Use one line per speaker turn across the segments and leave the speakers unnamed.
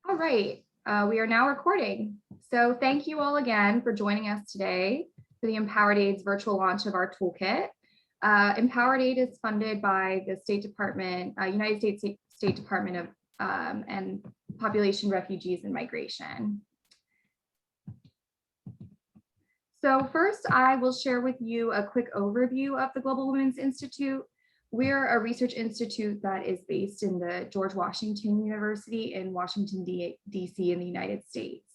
All right, we are now recording. So thank you all again for joining us today for the Empowered Aid's virtual launch of our toolkit. Empowered Aid is funded by the State Department, United States State Department of and Population, Refugees, and Migration. So first, I will share with you a quick overview of the Global Women's Institute. We're a research institute that is based in the George Washington University in Washington, D.C. in the United States.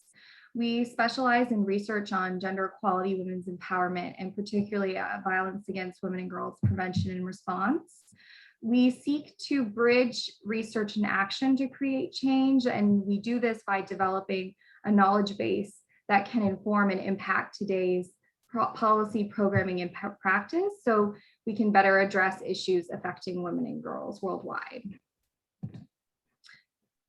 We specialize in research on gender equality, women's empowerment, and particularly violence against women and girls prevention and response. We seek to bridge research and action to create change, and we do this by developing a knowledge base that can inform and impact today's policy, programming, and practice so we can better address issues affecting women and girls worldwide.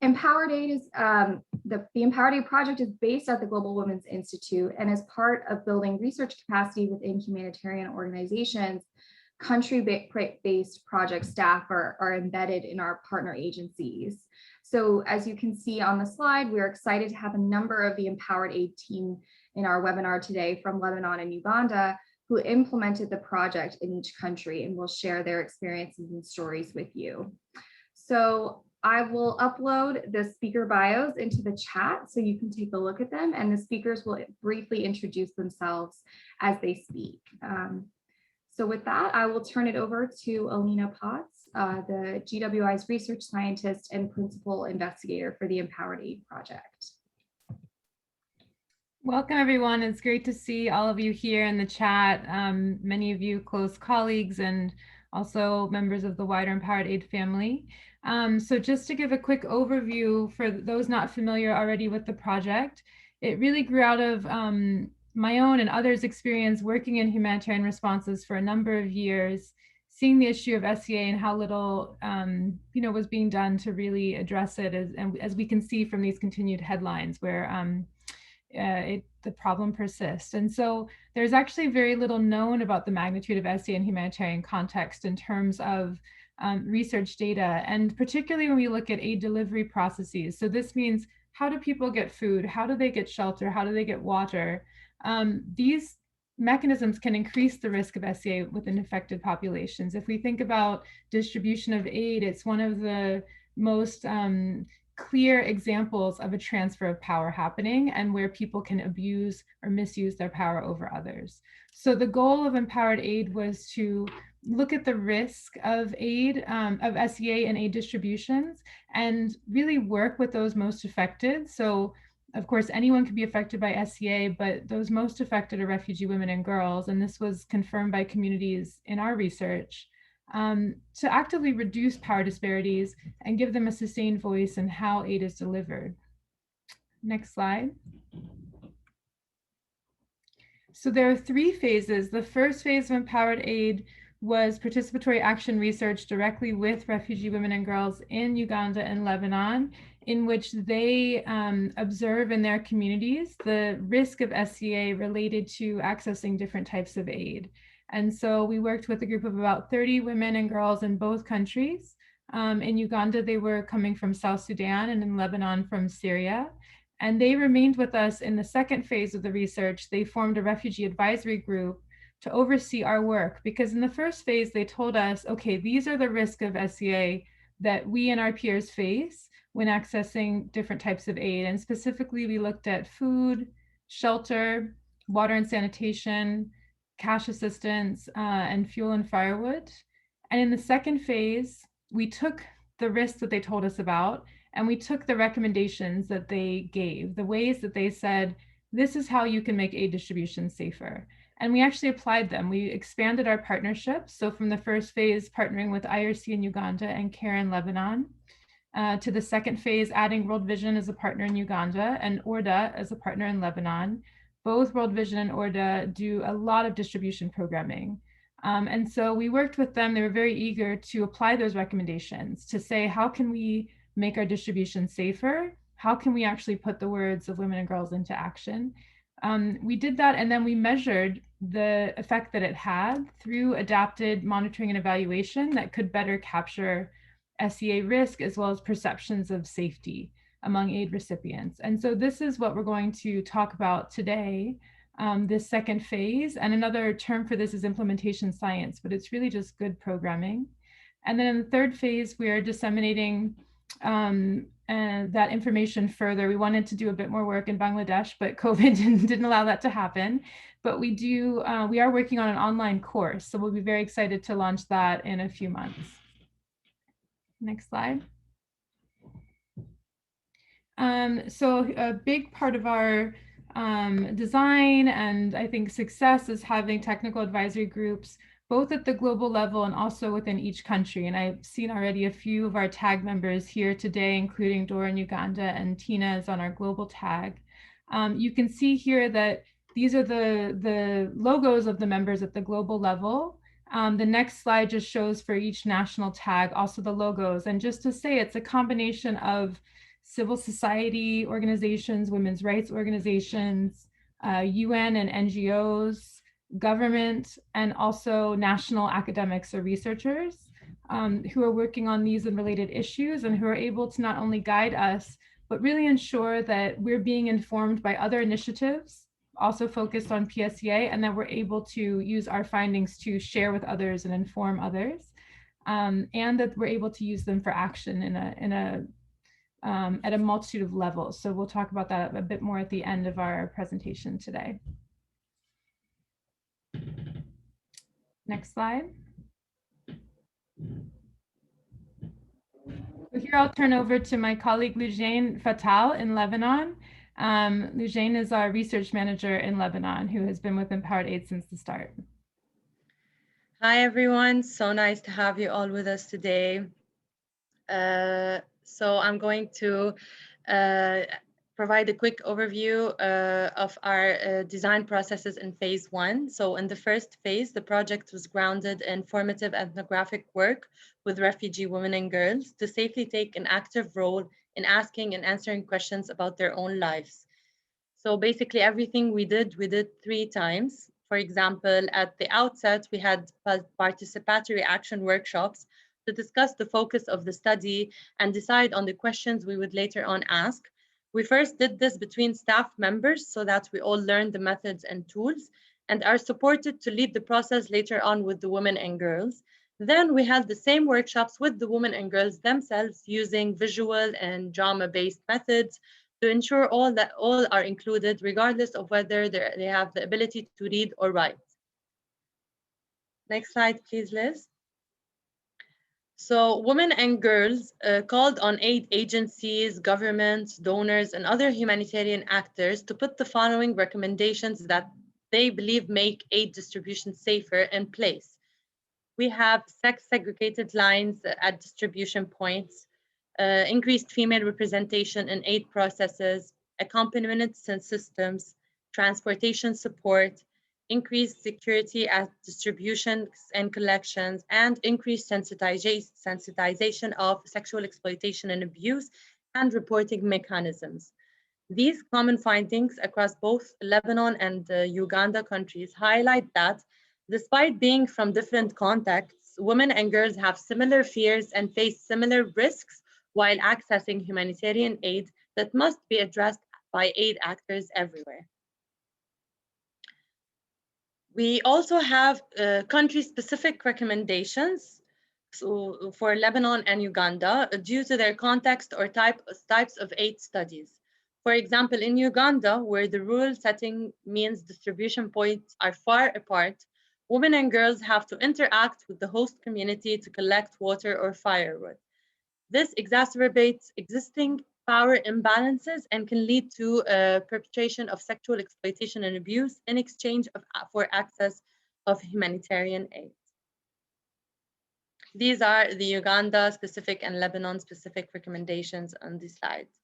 Empowered Aid is, the Empowered Aid project is based at the Global Women's Institute and is part of building research capacity within humanitarian organizations. Country-based project staff are embedded in our partner agencies. So as you can see on the slide, we're excited to have a number of the Empowered Aid team in our webinar today from Lebanon and Uganda who implemented the project in each country and will share their experiences and stories with you. So I will upload the speaker bios into the chat so you can take a look at them, and the speakers will briefly introduce themselves as they speak. So with that, I will turn it over to Alina Potts, the GWI's research scientist and principal investigator for the Empowered Aid project.
Welcome, everyone. It's great to see all of you here in the chat. Many of you close colleagues and also members of the wider Empowered Aid family. So just to give a quick overview for those not familiar already with the project, it really grew out of my own and others' experience working in humanitarian responses for a number of years, seeing the issue of SEA and how little was being done to really address it, as we can see from these continued headlines where the problem persists. And so there's actually very little known about the magnitude of SEA in humanitarian context in terms of research data, and particularly when we look at aid delivery processes. So this means, how do people get food? How do they get shelter? How do they get water? These mechanisms can increase the risk of SEA within affected populations. If we think about distribution of aid, it's one of the most clear examples of a transfer of power happening and where people can abuse or misuse their power over others. So the goal of Empowered Aid was to look at the risk of aid, of SEA and aid distributions, and really work with those most affected. So of course, anyone can be affected by SEA, but those most affected are refugee women and girls. And this was confirmed by communities in our research, to actively reduce power disparities and give them a sustained voice in how aid is delivered. Next slide. So there are three phases. The first phase of Empowered Aid was participatory action research directly with refugee women and girls in Uganda and Lebanon, in which they observe in their communities the risk of SEA related to accessing different types of aid. And so we worked with a group of about 30 women and girls in both countries. In Uganda, they were coming from South Sudan, and in Lebanon from Syria. And they remained with us in the second phase of the research. They formed a refugee advisory group to oversee our work, because in the first phase, they told us, okay, these are the risks of SEA that we and our peers face when accessing different types of aid. And specifically, we looked at food, shelter, water and sanitation, cash assistance, and fuel and firewood. And in the second phase, we took the risks that they told us about, and we took the recommendations that they gave, the ways that they said, this is how you can make aid distribution safer. And we actually applied them. We expanded our partnerships. So from the first phase, partnering with IRC in Uganda and CARE in Lebanon, to the second phase, adding World Vision as a partner in Uganda and ORDA as a partner in Lebanon. Both World Vision and ORDA do a lot of distribution programming. And so we worked with them. They were very eager to apply those recommendations to say, how can we make our distribution safer? How can we actually put the words of women and girls into action? We did that, and then we measured the effect that it had through adapted monitoring and evaluation that could better capture SEA risk as well as perceptions of safety among aid recipients. And so this is what we're going to talk about today, this second phase. And another term for this is implementation science, but it's really just good programming. And then in the third phase, we are disseminating that information further. We wanted to do a bit more work in Bangladesh, but COVID didn't allow that to happen. But we are working on an online course. So we'll be very excited to launch that in a few months. Next slide. So a big part of our design and I think success is having technical advisory groups, both at the global level and also within each country. And I've seen already a few of our tag members here today, including Dora in Uganda and Tina is on our global tag. You can see here that these are the logos of the members at the global level. The next slide just shows for each national tag also the logos. And just to say, it's a combination of civil society organizations, women's rights organizations, UN and NGOs, government, and also national academics or researchers who are working on these and related issues and who are able to not only guide us, but really ensure that we're being informed by other initiatives also focused on PSEA, and that we're able to use our findings to share with others and inform others, and that we're able to use them for action at a multitude of levels. So we'll talk about that a bit more at the end of our presentation today. Next slide. So here I'll turn over to my colleague Lujane Fatal in Lebanon. Lujane is our research manager in Lebanon who has been with Empowered Aid since the start.
Hi everyone, so nice to have you all with us today. So I'm going to provide a quick overview of our design processes in phase one. So in the first phase, the project was grounded in formative ethnographic work with refugee women and girls to safely take an active role in asking and answering questions about their own lives. So basically everything we did 3 times. For example, at the outset, we had participatory action workshops to discuss the focus of the study and decide on the questions we would later on ask. We first did this between staff members so that we all learned the methods and tools and are supported to lead the process later on with the women and girls. Then we held the same workshops with the women and girls themselves using visual and drama-based methods to ensure all are included regardless of whether they have the ability to read or write. Next slide, please, Liz. So women and girls called on aid agencies, governments, donors, and other humanitarian actors to put the following recommendations that they believe make aid distribution safer in place. We have sex segregated lines at distribution points, increased female representation in aid processes, accompaniment systems, transportation support, increased security at distribution and collections, and increased sensitization of sexual exploitation and abuse and reporting mechanisms. These common findings across both Lebanon and Uganda countries highlight that despite being from different contexts, women and girls have similar fears and face similar risks while accessing humanitarian aid that must be addressed by aid actors everywhere. We also have country-specific recommendations for Lebanon and Uganda due to their context or types of aid studies. For example, in Uganda, where the rural setting means distribution points are far apart, women and girls have to interact with the host community to collect water or firewood. This exacerbates existing power imbalances and can lead to perpetration of sexual exploitation and abuse in exchange for access of humanitarian aid. These are the Uganda specific and Lebanon specific recommendations on these slides.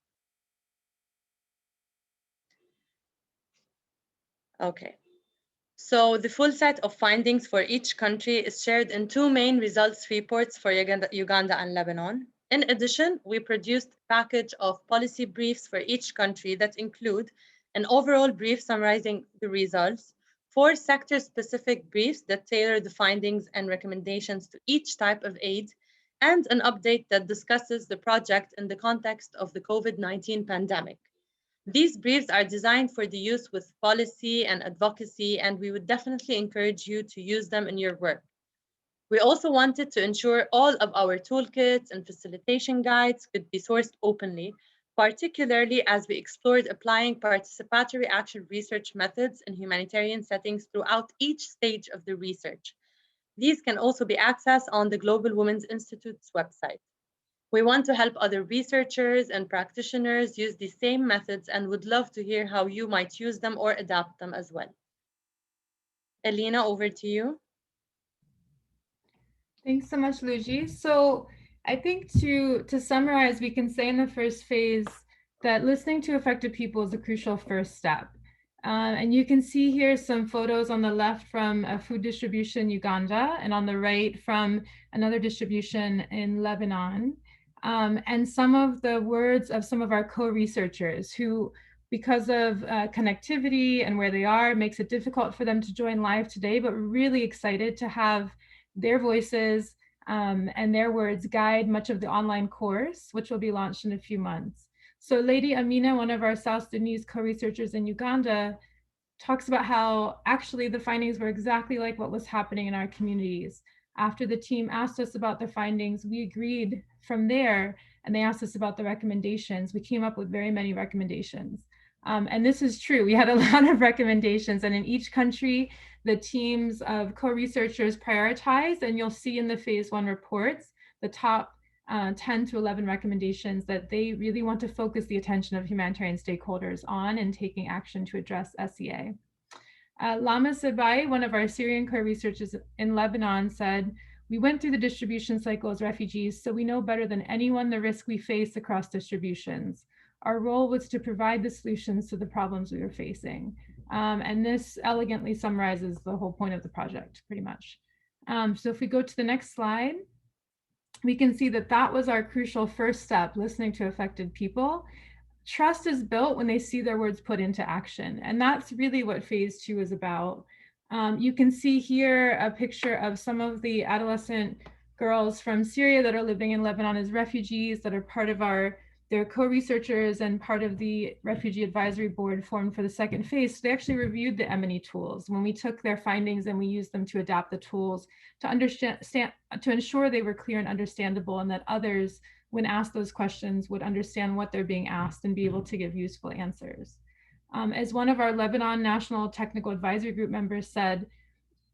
Okay. So the full set of findings for each country is shared in 2 main results reports for Uganda and Lebanon. In addition, we produced a package of policy briefs for each country that include an overall brief summarizing the results, 4 sector-specific briefs that tailor the findings and recommendations to each type of aid, and an update that discusses the project in the context of the COVID-19 pandemic. These briefs are designed for the use with policy and advocacy, and we would definitely encourage you to use them in your work. We also wanted to ensure all of our toolkits and facilitation guides could be sourced openly, particularly as we explored applying participatory action research methods in humanitarian settings throughout each stage of the research. These can also be accessed on the Global Women's Institute's website. We want to help other researchers and practitioners use these same methods and would love to hear how you might use them or adapt them as well. Elena, over to you.
Thanks so much, Luigi. So I think to summarize, we can say in the first phase that listening to affected people is a crucial first step. And you can see here some photos on the left from a food distribution in Uganda and on the right from another distribution in Lebanon. And some of the words of some of our co-researchers who, because of connectivity and where they are, makes it difficult for them to join live today, but really excited to have their voices and their words guide much of the online course, which will be launched in a few months. So Lady Amina, one of our South Sudanese co-researchers in Uganda, talks about how actually the findings were exactly like what was happening in our communities. After the team asked us about the findings, we agreed from there, and they asked us about the recommendations. We came up with very many recommendations. And this is true. We had a lot of recommendations, and in each country, the teams of co-researchers prioritized, and you'll see in the phase 1 reports, the top 10 to 11 recommendations that they really want to focus the attention of humanitarian stakeholders on and taking action to address SEA. Lama Sabai, one of our Syrian co-researchers in Lebanon, said, "We went through the distribution cycle as refugees, so we know better than anyone the risk we face across distributions. Our role was to provide the solutions to the problems we were facing." And this elegantly summarizes the whole point of the project, pretty much. So if we go to the next slide, we can see that that was our crucial first step, listening to affected people. Trust is built when they see their words put into action. And that's really what phase 2 is about. You can see here a picture of some of the adolescent girls from Syria that are living in Lebanon as refugees that are part of their co-researchers and part of the Refugee Advisory Board formed for the second phase. So they actually reviewed the M&E tools when we took their findings and we used them to adapt the tools to ensure they were clear and understandable, and that others, when asked those questions, would understand what they're being asked and be able to give useful answers. As one of our Lebanon National Technical Advisory Group members said,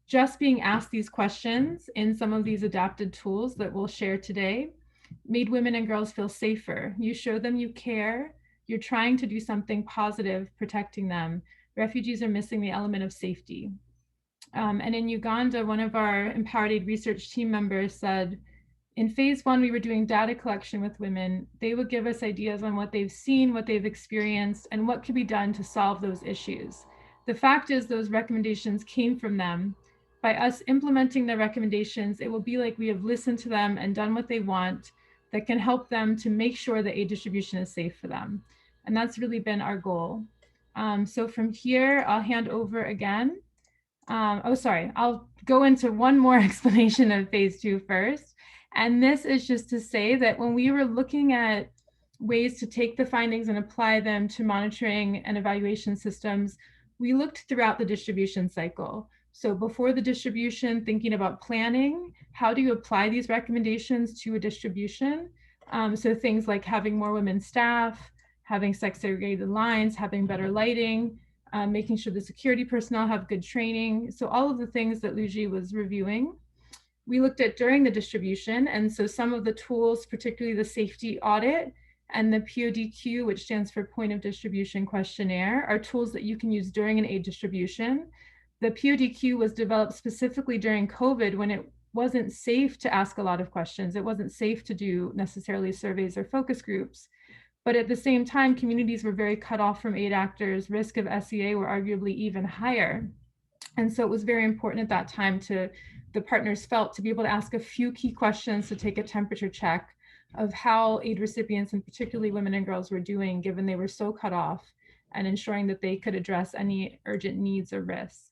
just being asked these questions in some of these adapted tools that we'll share today made women and girls feel safer. You show them you care, you're trying to do something positive, protecting them. Refugees are missing the element of safety. And in Uganda, one of our Empowered Aid research team members said, in phase 1, we were doing data collection with women. They would give us ideas on what they've seen, what they've experienced, and what could be done to solve those issues. The fact is those recommendations came from them. By us implementing the recommendations, it will be like we have listened to them and done what they want that can help them to make sure that aid distribution is safe for them. And that's really been our goal. So from here, I'll hand over again. I'll go into one more explanation of phase 2 first. And this is just to say that when we were looking at ways to take the findings and apply them to monitoring and evaluation systems, we looked throughout the distribution cycle. So before the distribution, thinking about planning, how do you apply these recommendations to a distribution? So things like having more women staff, having sex segregated lines, having better lighting, making sure the security personnel have good training. So all of the things that Luigi was reviewing, we looked at during the distribution. And so some of the tools, particularly the safety audit and the PODQ, which stands for Point of Distribution Questionnaire, are tools that you can use during an aid distribution. The PODQ was developed specifically during COVID when it wasn't safe to ask a lot of questions. It wasn't safe to do necessarily surveys or focus groups. But at the same time, communities were very cut off from aid actors. Risk of SEA were arguably even higher. And so it was very important at that time the partners felt to be able to ask a few key questions to take a temperature check of how aid recipients, and particularly women and girls, were doing, given they were so cut off, and ensuring that they could address any urgent needs or risk.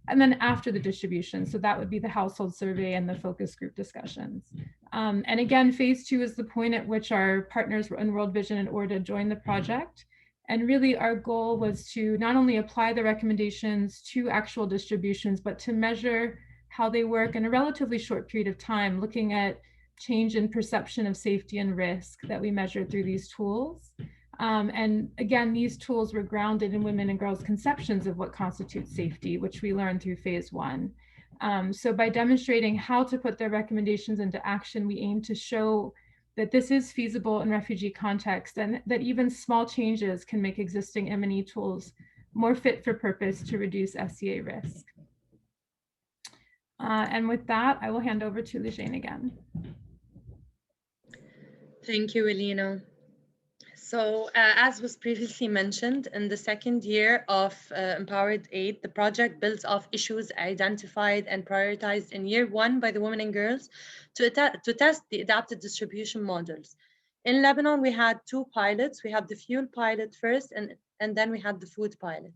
and then after the distribution. So that would be the household survey and the focus group discussions. And again, phase 2 is the point at which our partners in World Vision and Audit joined the project. And really our goal was to not only apply the recommendations to actual distributions, but to measure how they work in a relatively short period of time, looking at change in perception of safety and risk that we measured through these tools. And again, these tools were grounded in women and girls' conceptions of what constitutes safety, which we learned through phase 1. So by demonstrating how to put their recommendations into action, we aim to show that this is feasible in refugee context and that even small changes can make existing M&E tools more fit for purpose to reduce SCA risk. And with that, I will hand over to Lijane again.
Thank you, Elena. So as was previously mentioned, in the second year of Empowered Aid, the project builds off issues identified and prioritized in year 1 by the women and girls to test the adapted distribution models. In Lebanon, we had 2 pilots. We had the fuel pilot first, and then we had the food pilot.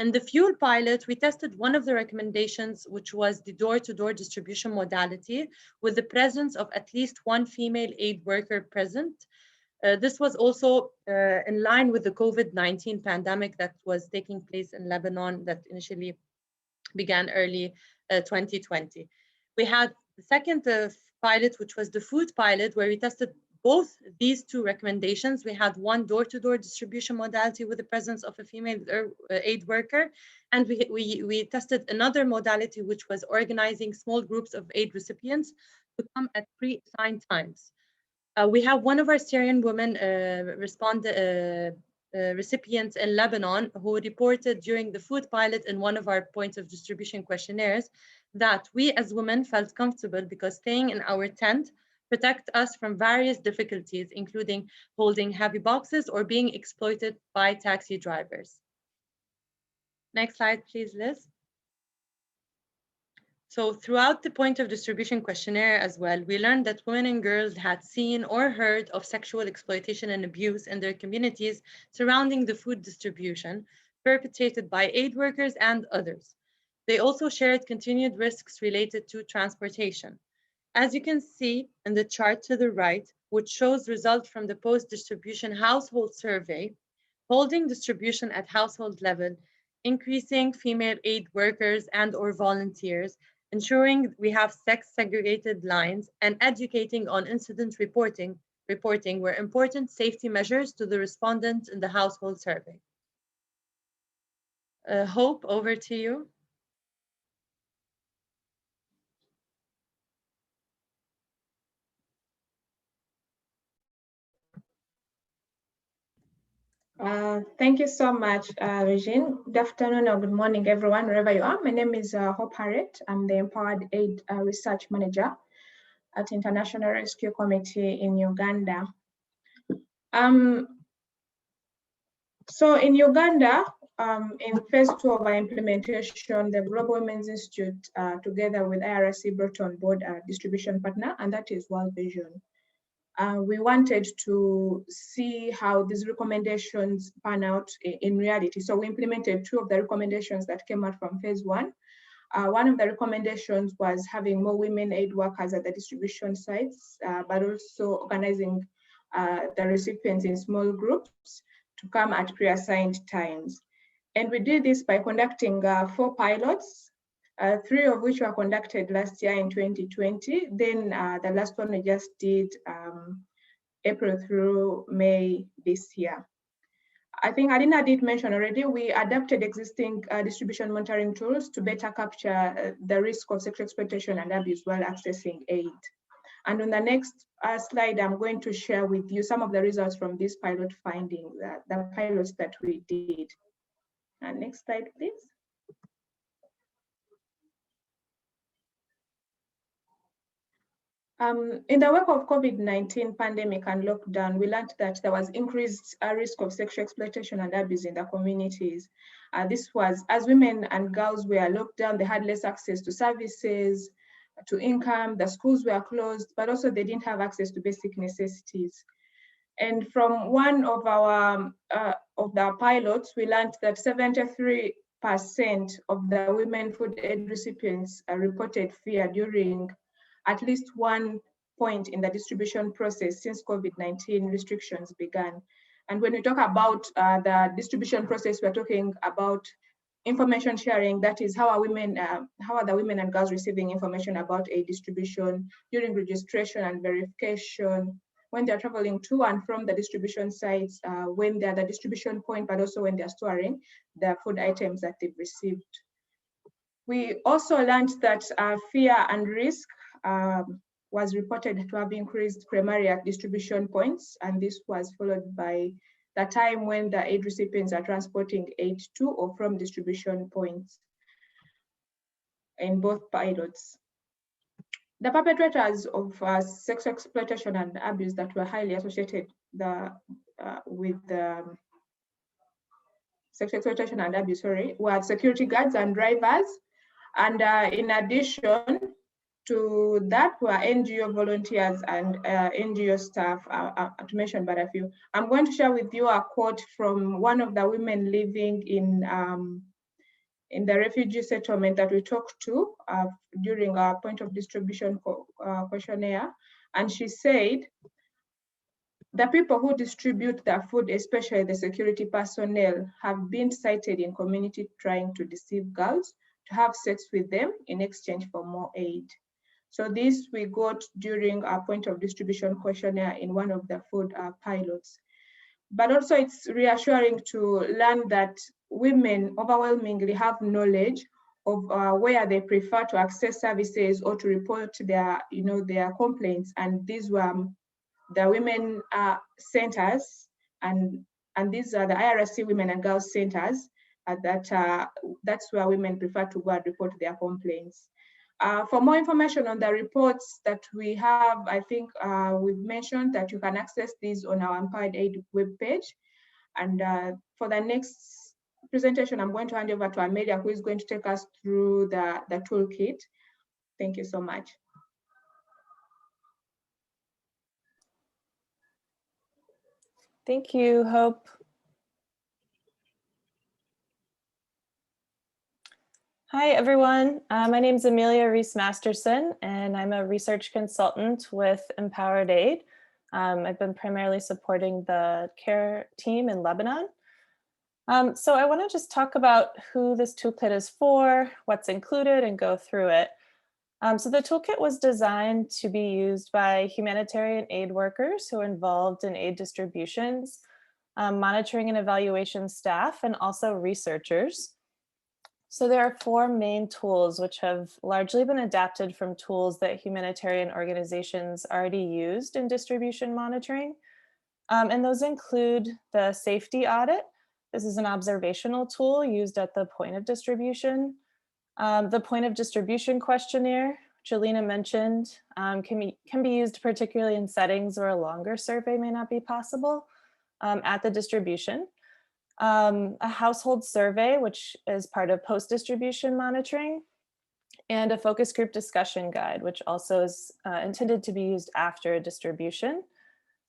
In the fuel pilot, we tested one of the recommendations, which was the door-to-door distribution modality with the presence of at least 1 female aid worker present. This was also in line with the COVID-19 pandemic that was taking place in Lebanon that initially began early 2020. We had the second pilot, which was the food pilot, where we tested both these 2 recommendations. We had 1 door-to-door distribution modality with the presence of a female aid worker, and we tested another modality, which was organizing small groups of aid recipients to come at pre-assigned times. We have one of our Syrian women recipients in Lebanon who reported during the food pilot in one of our points of distribution questionnaires that we as women felt comfortable because staying in our tent protect us from various difficulties, including holding heavy boxes or being exploited by taxi drivers. Next slide, please, Liz. So throughout the point of distribution questionnaire as well, we learned that women and girls had seen or heard of sexual exploitation and abuse in their communities surrounding the food distribution perpetrated by aid workers and others. They also shared continued risks related to transportation. As you can see in the chart to the right, which shows results from the post-distribution household survey, holding distribution at household level, increasing female aid workers and or volunteers, ensuring we have sex-segregated lines, and educating on incident reporting were important safety measures to the respondents in the household survey. Hope, over to you.
Thank you so much, Regine. Good afternoon or good morning, everyone, wherever you are. My name is Hope Harriet. I'm the Empowered Aid Research Manager at International Rescue Committee in Uganda. So in Uganda, in phase 2 of our implementation, the Global Women's Institute, together with IRC, brought on board a distribution partner, and that is World Vision. We wanted to see how these recommendations pan out in reality. So we implemented 2 of the recommendations that came out from phase 1. One of the recommendations was having more women aid workers at the distribution sites, but also organizing the recipients in small groups to come at pre-assigned times. And we did this by conducting 4 pilots, 3 of which were conducted last year in 2020. Then the last one we just did April through May this year. I think Adina did mention already, we adapted existing distribution monitoring tools to better capture the risk of sexual exploitation and abuse while accessing aid. And on the next slide, I'm going to share with you some of the results from these pilot findings, the pilots that we did. Next slide, please. In the wake of COVID-19 pandemic and lockdown, we learned that there was increased risk of sexual exploitation and abuse in the communities. This was as women and girls were locked down, they had less access to services, to income, the schools were closed, but also they didn't have access to basic necessities. And from one of our of the pilots, we learned that 73 of the women food aid recipients reported fear during at least one point in the distribution process since COVID-19 restrictions began. And when we talk about the distribution process, we're talking about information sharing. That is, how are the women and girls receiving information about aid distribution during registration and verification, when they're traveling to and from the distribution sites, when they're at the distribution point, but also when they're storing the food items that they've received. We also learned that fear and risk was reported to have increased primarily at distribution points, and this was followed by the time when the aid recipients are transporting aid to or from distribution points in both pilots. The perpetrators of sex exploitation and abuse that were highly associated with sex exploitation and abuse, were security guards and drivers. And in addition to that were NGO volunteers and NGO staff, to mention but a few. I'm going to share with you a quote from one of the women living in the refugee settlement that we talked to during our point of distribution questionnaire. And she said, the people who distribute the food, especially the security personnel, have been cited in community trying to deceive girls to have sex with them in exchange for more aid. So this we got during our point of distribution questionnaire in one of the food pilots. But also it's reassuring to learn that women overwhelmingly have knowledge of where they prefer to access services or to report their complaints. And these were the women centers, and these are the IRC women and girls centers. That's where women prefer to go and report their complaints. For more information on the reports that we have, I think we've mentioned that you can access these on our Empowered Aid webpage. And for the next presentation, I'm going to hand over to Amelia, who is going to take us through the toolkit. Thank you so much.
Thank you, Hope. Hi, everyone. My name is Amelia Reese Masterson, and I'm a research consultant with Empowered Aid. I've been primarily supporting the care team in Lebanon. So I want to just talk about who this toolkit is for, what's included, and go through it. So the toolkit was designed to be used by humanitarian aid workers who are involved in aid distributions, monitoring and evaluation staff, and also researchers. So there are 4 main tools which have largely been adapted from tools that humanitarian organizations already used in distribution monitoring. And those include the safety audit. This is an observational tool used at the point of distribution. The point of distribution questionnaire, which Alina mentioned, can be used particularly in settings where a longer survey may not be possible at the distribution. A household survey, which is part of post-distribution monitoring, and a focus group discussion guide, which also is intended to be used after distribution.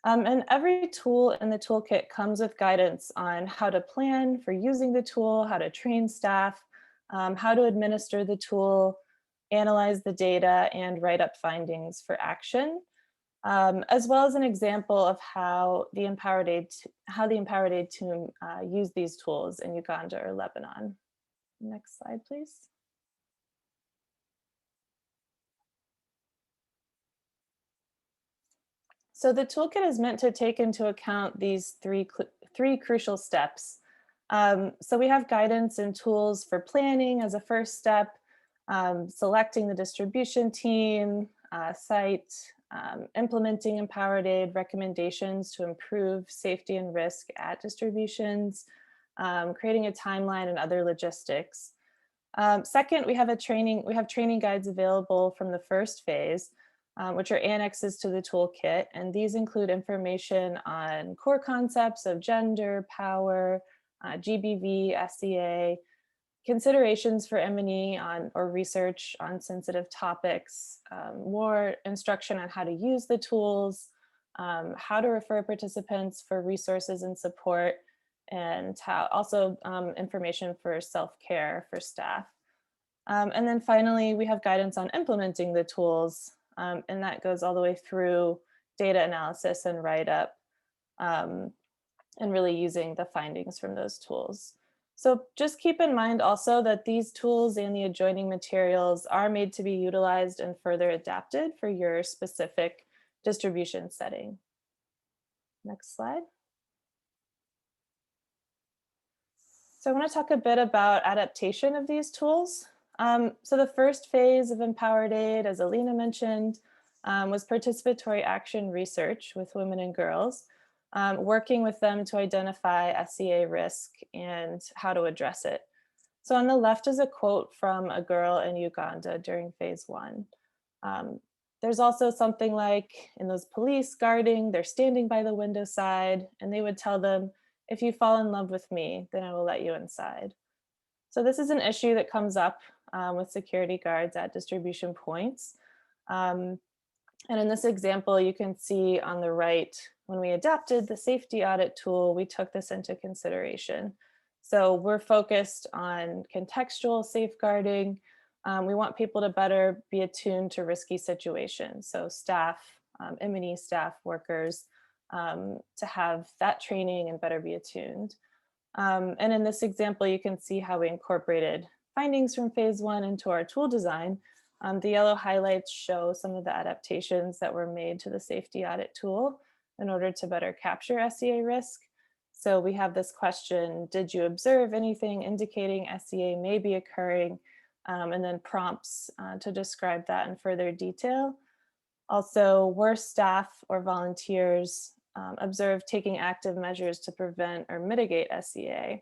And every tool in the toolkit comes with guidance on how to plan for using the tool, how to train staff, how to administer the tool, analyze the data, and write up findings for action. As well as an example of how the Empowered Aid team use these tools in Uganda or Lebanon. Next slide, please. So the toolkit is meant to take into account these three crucial steps. So we have guidance and tools for planning as a first step, selecting the distribution team, site, implementing Empowered Aid recommendations to improve safety and risk at distributions, creating a timeline and other logistics. Second, we have training guides available from the first phase, which are annexes to the toolkit, and these include information on core concepts of gender, power, GBV, SEA, considerations for M&E or research on sensitive topics, more instruction on how to use the tools, how to refer participants for resources and support, and how also information for self-care for staff. And then finally, we have guidance on implementing the tools, and that goes all the way through data analysis and write-up, and really using the findings from those tools. So just keep in mind also that these tools and the adjoining materials are made to be utilized and further adapted for your specific distribution setting. Next slide. So I want to talk a bit about adaptation of these tools. So the first phase of Empowered Aid, as Alina mentioned, was participatory action research with women and girls, working with them to identify SEA risk and how to address it. So on the left is a quote from a girl in Uganda during phase 1. There's also something like, in those police guarding, they're standing by the window side, and they would tell them, if you fall in love with me, then I will let you inside. So this is an issue that comes up with security guards at distribution points. And in this example, you can see on the right, when we adapted the safety audit tool, we took this into consideration. So we're focused on contextual safeguarding. We want people to better be attuned to risky situations. So staff, M&E staff, workers, to have that training and better be attuned. And in this example, you can see how we incorporated findings from phase 1 into our tool design. The yellow highlights show some of the adaptations that were made to the safety audit tool in order to better capture SEA risk. So we have this question, did you observe anything indicating SEA may be occurring? And then prompts to describe that in further detail. Also, were staff or volunteers observed taking active measures to prevent or mitigate SEA?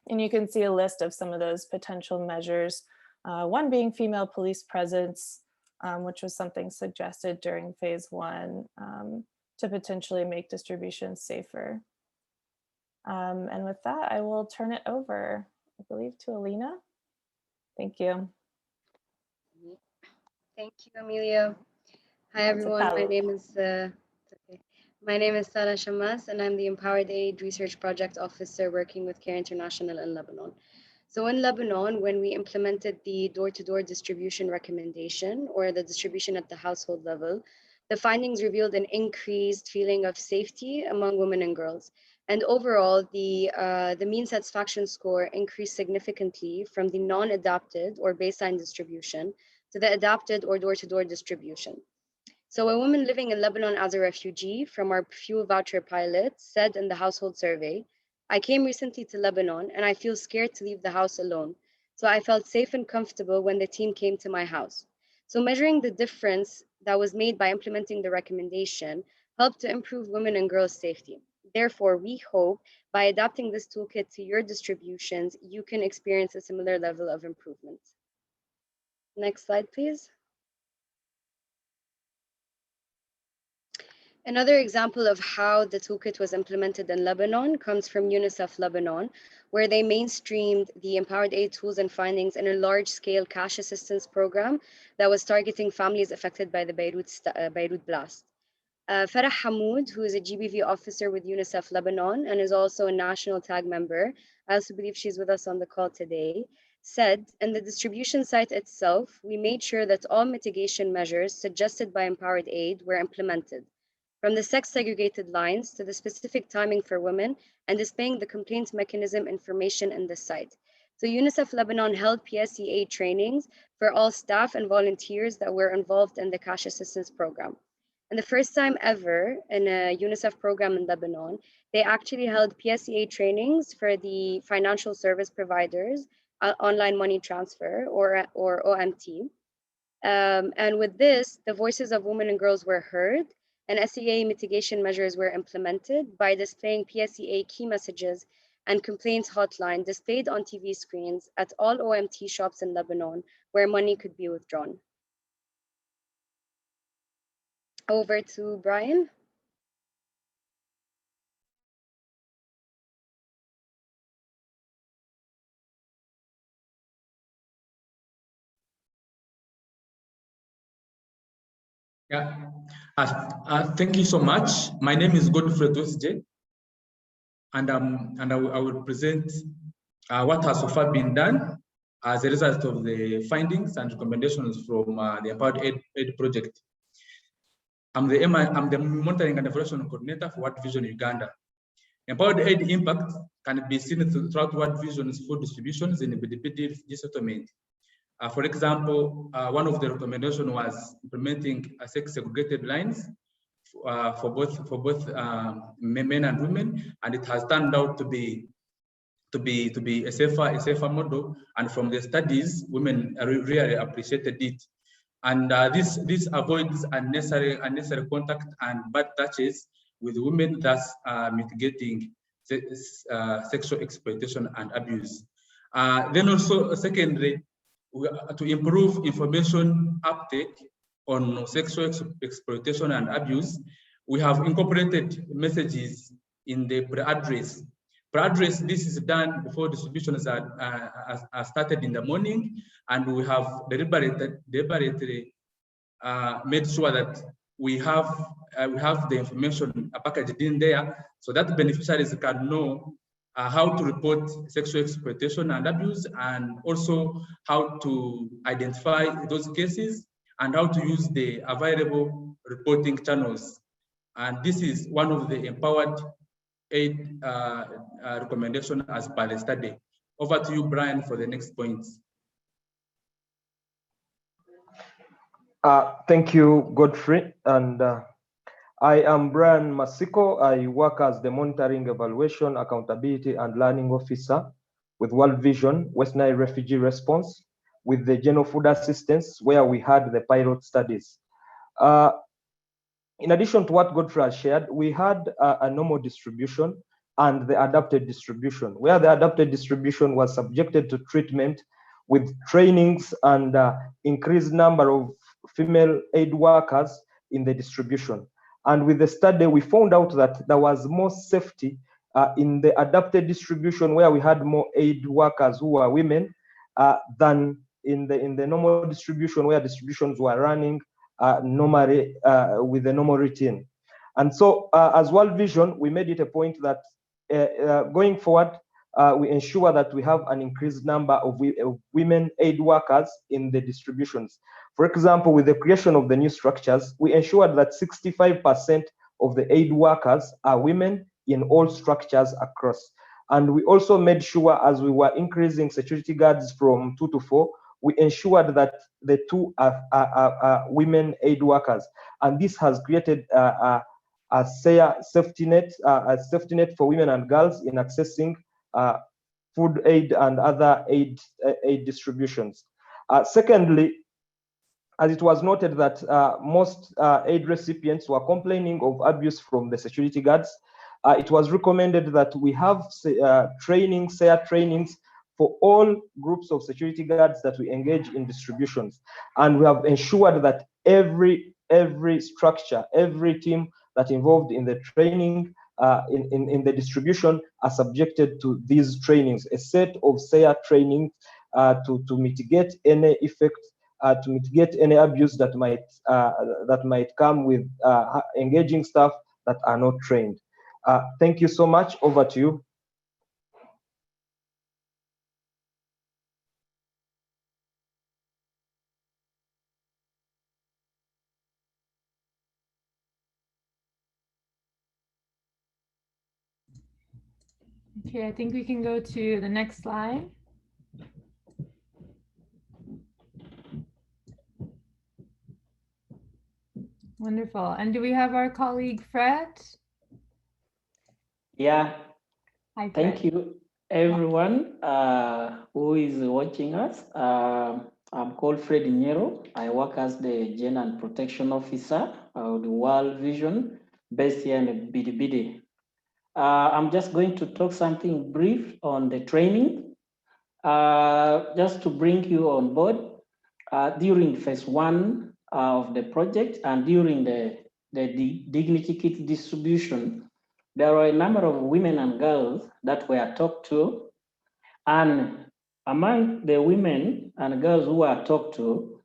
And you can see a list of some of those potential measures, one being female police presence, which was something suggested during phase 1 to potentially make distribution safer. And with that, I will turn it over, I believe, to Alina. Thank you.
Thank you, Amelia. Hi, everyone. My name is Sara Shamas, and I'm the Empowered Aid Research Project Officer working with CARE International in Lebanon. So in Lebanon, when we implemented the door-to-door distribution recommendation, or the distribution at the household level, the findings revealed an increased feeling of safety among women and girls. And overall, the mean satisfaction score increased significantly from the non-adapted or baseline distribution to the adapted or door-to-door distribution. So a woman living in Lebanon as a refugee from our fuel voucher pilot said in the household survey, I came recently to Lebanon and I feel scared to leave the house alone. So I felt safe and comfortable when the team came to my house. So measuring the difference that was made by implementing the recommendation helped to improve women and girls' safety. Therefore, we hope by adapting this toolkit to your distributions, you can experience a similar level of improvement. Next slide, please. Another example of how the toolkit was implemented in Lebanon comes from Unicef Lebanon, where they mainstreamed the Empowered Aid tools and findings in a large-scale cash assistance program that was targeting families affected by the Beirut blast. Farah Hamoud, who is a GBV officer with Unicef Lebanon and is also a national tag member, I also believe she's with us on the call today, said, in the distribution site itself, we made sure that all mitigation measures suggested by Empowered Aid were implemented, from the sex segregated lines to the specific timing for women and displaying the complaints mechanism information in the site. So UNICEF Lebanon held PSEA trainings for all staff and volunteers that were involved in the cash assistance program. And the first time ever in a UNICEF program in Lebanon, they actually held PSEA trainings for the financial service providers, online money transfer or OMT. And with this, the voices of women and girls were heard, and SEA mitigation measures were implemented by displaying PSEA key messages and complaints hotline displayed on TV screens at all OMT shops in Lebanon where money could be withdrawn. Over to Brian.
Yeah, thank you so much. My name is Godfrey Tuesday. and I will present what has so far been done as a result of the findings and recommendations from the Empowered Aid project. I'm the monitoring and evaluation coordinator for World Vision Uganda. Empowered Aid impact can be seen throughout World Vision's food distributions in the BDPD settlement. For example, one of the recommendations was implementing sex segregated lines for both men and women, and it has turned out to be a safer model. And from the studies, women really appreciated it. And this avoids unnecessary contact and bad touches with women, thus mitigating sexual exploitation and abuse. Then also, secondly, to improve information uptake on sexual exploitation and abuse, we have incorporated messages in the pre-address. Pre-address, this is done before distributions are started in the morning, and we have deliberately made sure that we have the information packaged in there so that beneficiaries can know how to report sexual exploitation and abuse, and also how to identify those cases and how to use the available reporting channels. And this is one of the Empowered Aid recommendation as per the study. Over to you, Brian, for the next points.
Thank you, Godfrey. And I am Brian Masiko. I work as the Monitoring, Evaluation, Accountability, and Learning Officer with World Vision, West Nile Refugee Response, with the General Food Assistance, where we had the pilot studies. In addition to what Godfrey has shared, we had a normal distribution and the adapted distribution, where the adapted distribution was subjected to treatment with trainings and increased number of female aid workers in the distribution. And with the study, we found out that there was more safety in the adapted distribution, where we had more aid workers who were women, than in the normal distribution, where distributions were running normally with the normal routine. And so as World Vision, we made it a point that going forward, we ensure that we have an increased number of women aid workers in the distributions. For example, with the creation of the new structures, we ensured that 65% of the aid workers are women in all structures across. And we also made sure, as we were increasing security guards from 2 to 4, we ensured that the 2 are women aid workers. And this has created a safety net for women and girls in accessing food aid and other aid distributions. Secondly, as it was noted that most aid recipients were complaining of abuse from the security guards, it was recommended that we have trainings for all groups of security guards that we engage in distributions. And we have ensured that every structure, every team that involved in the training in the distribution are subjected to these trainings, a set of SAYA trainings to mitigate any effect, to mitigate any abuse that might come with engaging staff that are not trained. Thank you so much. Over to you.
Okay, I think we can go to the next slide. Wonderful. And do we have our colleague Fred?
Yeah.
Hi, Fred.
Thank you, everyone who is watching us. I'm called Fred Nero. I work as the Gender and Protection Officer of the World Vision based here in Bidibidi. I'm just going to talk something brief on the training, just to bring you on board. During phase 1 of the project and during the dignity kit distribution, there were a number of women and girls that were talked to. And among the women and girls who were talked to,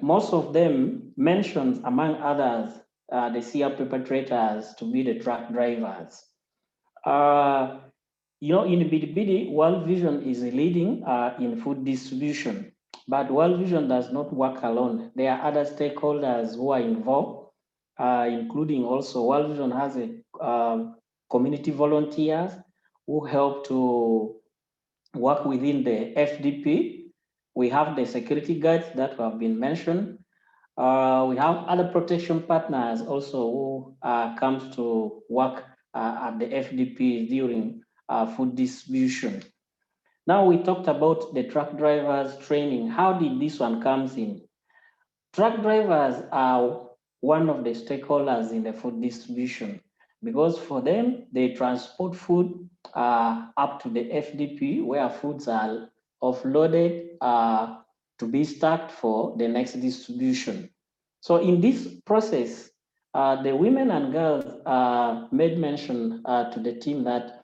most of them mentioned, among others, they see perpetrators to be the truck drivers. In Bidibidi, World Vision is leading in food distribution, but World Vision does not work alone. There are other stakeholders who are involved, including also World Vision has a community volunteers who help to work within the FDP. We have the security guards that have been mentioned. We have other protection partners also who comes to work at the FDP during food distribution. Now we talked about the truck drivers training. How did this one comes in? Truck drivers are one of the stakeholders in the food distribution because for them, they transport food up to the FDP where foods are offloaded to be stacked for the next distribution. So in this process, the women and girls made mention to the team that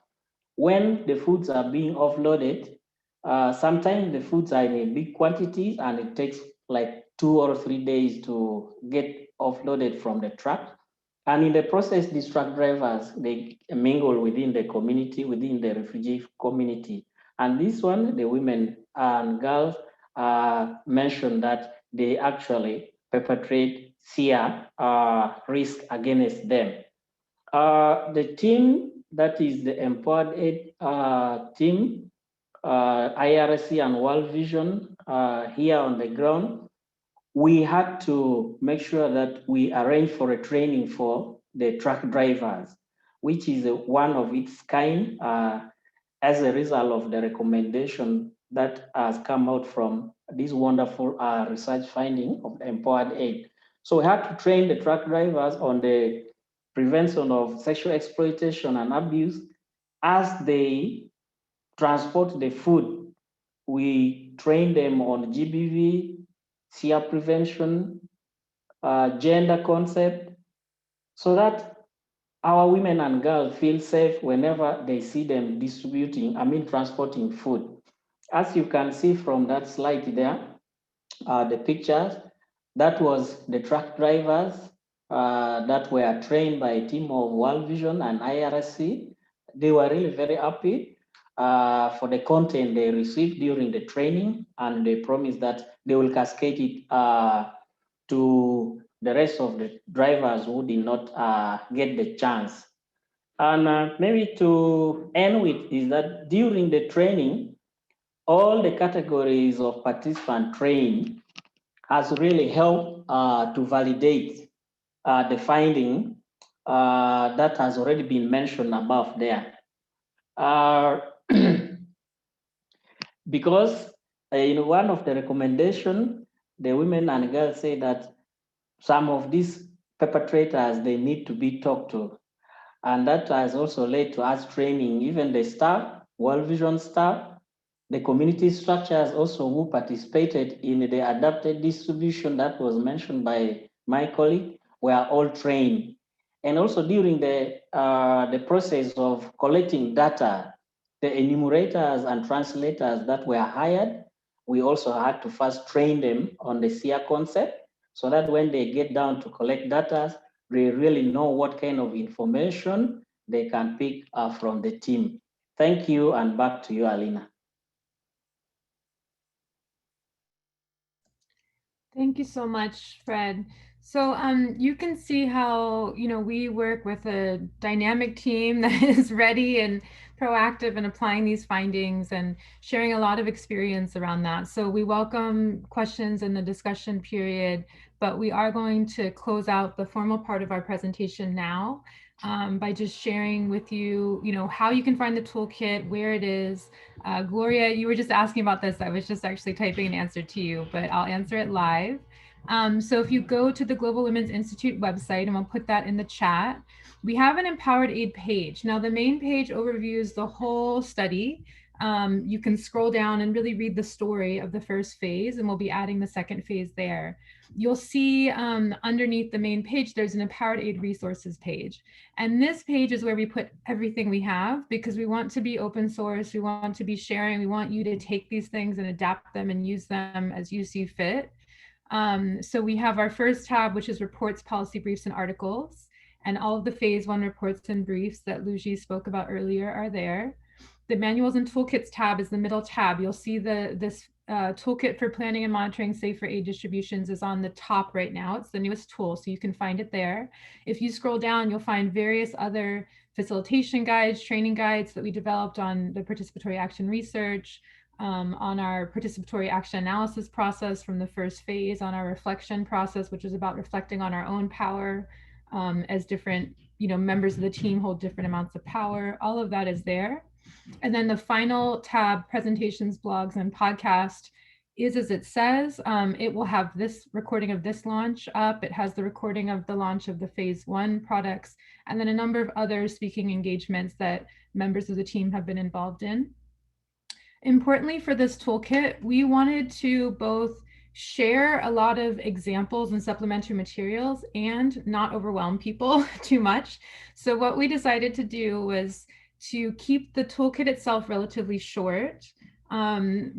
when the foods are being offloaded, sometimes the foods are in a big quantity and it takes like 2 or 3 days to get offloaded from the truck. And in the process, these truck drivers, they mingle within the community, within the refugee community. And this one, the women and girls mentioned that they actually perpetrate fear risk against them. The team that is the Empowered Aid team, IRC and World Vision here on the ground, we had to make sure that we arrange for a training for the truck drivers, which is one of its kind as a result of the recommendation that has come out from this wonderful research finding of Empowered Aid. So we had to train the truck drivers on the prevention of sexual exploitation and abuse as they transport the food. We train them on GBV, fear prevention, gender concept, so that our women and girls feel safe whenever they see them transporting food. As you can see from that slide there, the pictures, that was the truck drivers that were trained by a team of World Vision and IRC. They were really very happy for the content they received during the training, and they promised that they will cascade it to the rest of the drivers who did not get the chance. And maybe to end with is that during the training, all the categories of participant trained has really helped to validate the finding that has already been mentioned above there. Because in one of the recommendations, the women and girls say that some of these perpetrators, they need to be talked to. And that has also led to us training even the staff, World Vision staff, the community structures also who participated in the adapted distribution that was mentioned by my colleague were all trained. And also during the process of collecting data, the enumerators and translators that were hired, we also had to first train them on the SEER concept so that when they get down to collect data, they really know what kind of information they can pick from the team. Thank you, and back to you, Alina.
Thank you so much, Fred. So you can see how, we work with a dynamic team that is ready and proactive in applying these findings and sharing a lot of experience around that. So we welcome questions in the discussion period, but we are going to close out the formal part of our presentation now by just sharing with you, how you can find the toolkit, where it is. Gloria, you were just asking about this. I was just actually typing an answer to you, but I'll answer it live. So if you go to the Global Women's Institute website, and I'll put that in the chat, we have an Empowered Aid page. Now the main page overviews the whole study. You can scroll down and really read the story of the first phase, and we'll be adding the second phase there. You'll see underneath the main page, there's an Empowered Aid resources page. And this page is where we put everything we have, because we want to be open source. We want to be sharing. We want you to take these things and adapt them and use them as you see fit. So we have our first tab, which is reports, policy briefs, and articles. And all of the phase 1 reports and briefs that Luigi spoke about earlier are there. The manuals and toolkits tab is the middle tab. You'll see this toolkit for planning and monitoring safer aid distributions is on the top right now. It's the newest tool, so you can find it there. If you scroll down, you'll find various other facilitation guides, training guides that we developed on the participatory action research, on our participatory action analysis process from the first phase, on our reflection process, which is about reflecting on our own power as different, members of the team hold different amounts of power. All of that is there. And then the final tab, presentations, blogs, and podcast, is as it says. It will have this recording of this launch up. It has the recording of the launch of the phase 1 products, and then a number of other speaking engagements that members of the team have been involved in. Importantly for this toolkit, we wanted to both share a lot of examples and supplementary materials and not overwhelm people too much. So what we decided to do was to keep the toolkit itself relatively short and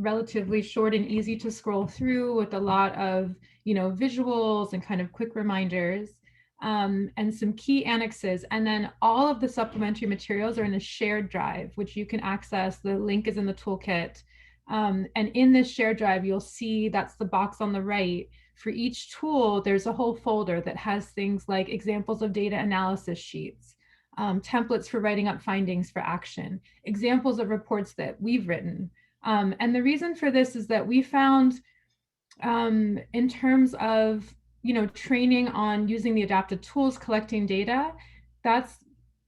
easy to scroll through with a lot of, visuals and kind of quick reminders. And some key annexes, and then all of the supplementary materials are in a shared drive, which you can access. The link is in the toolkit. And in this shared drive, you'll see that's the box on the right. For each tool, there's a whole folder that has things like examples of data analysis sheets, templates for writing up findings for action, examples of reports that we've written. And the reason for this is that we found in terms of training on using the adapted tools, collecting data, that's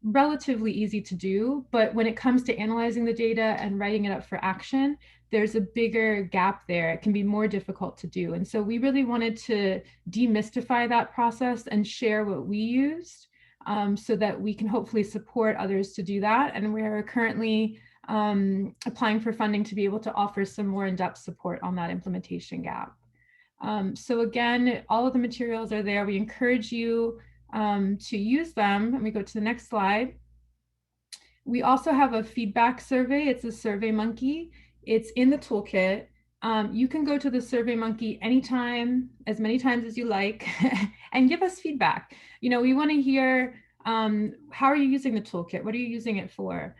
relatively easy to do. But when it comes to analyzing the data and writing it up for action, there's a bigger gap there. It can be more difficult to do. And so we really wanted to demystify that process and share what we used so that we can hopefully support others to do that. And we're currently applying for funding to be able to offer some more in-depth support on that implementation gap. So again, all of the materials are there. We encourage you to use them. Let me go to the next slide. We also have a feedback survey. It's a SurveyMonkey. It's in the toolkit. You can go to the SurveyMonkey anytime, as many times as you like, and give us feedback. We want to hear, how are you using the toolkit? What are you using it for?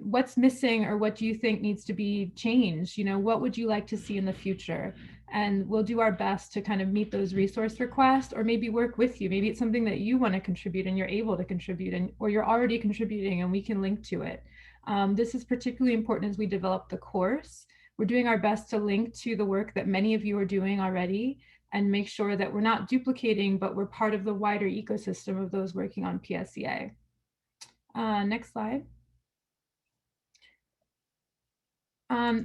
What's missing, or what do you think needs to be changed? What would you like to see in the future? And we'll do our best to kind of meet those resource requests, or maybe work with you. Maybe it's something that you want to contribute and you're able to contribute, or you're already contributing and we can link to it. This is particularly important as we develop the course. We're doing our best to link to the work that many of you are doing already and make sure that we're not duplicating, but we're part of the wider ecosystem of those working on PSEA. Next slide.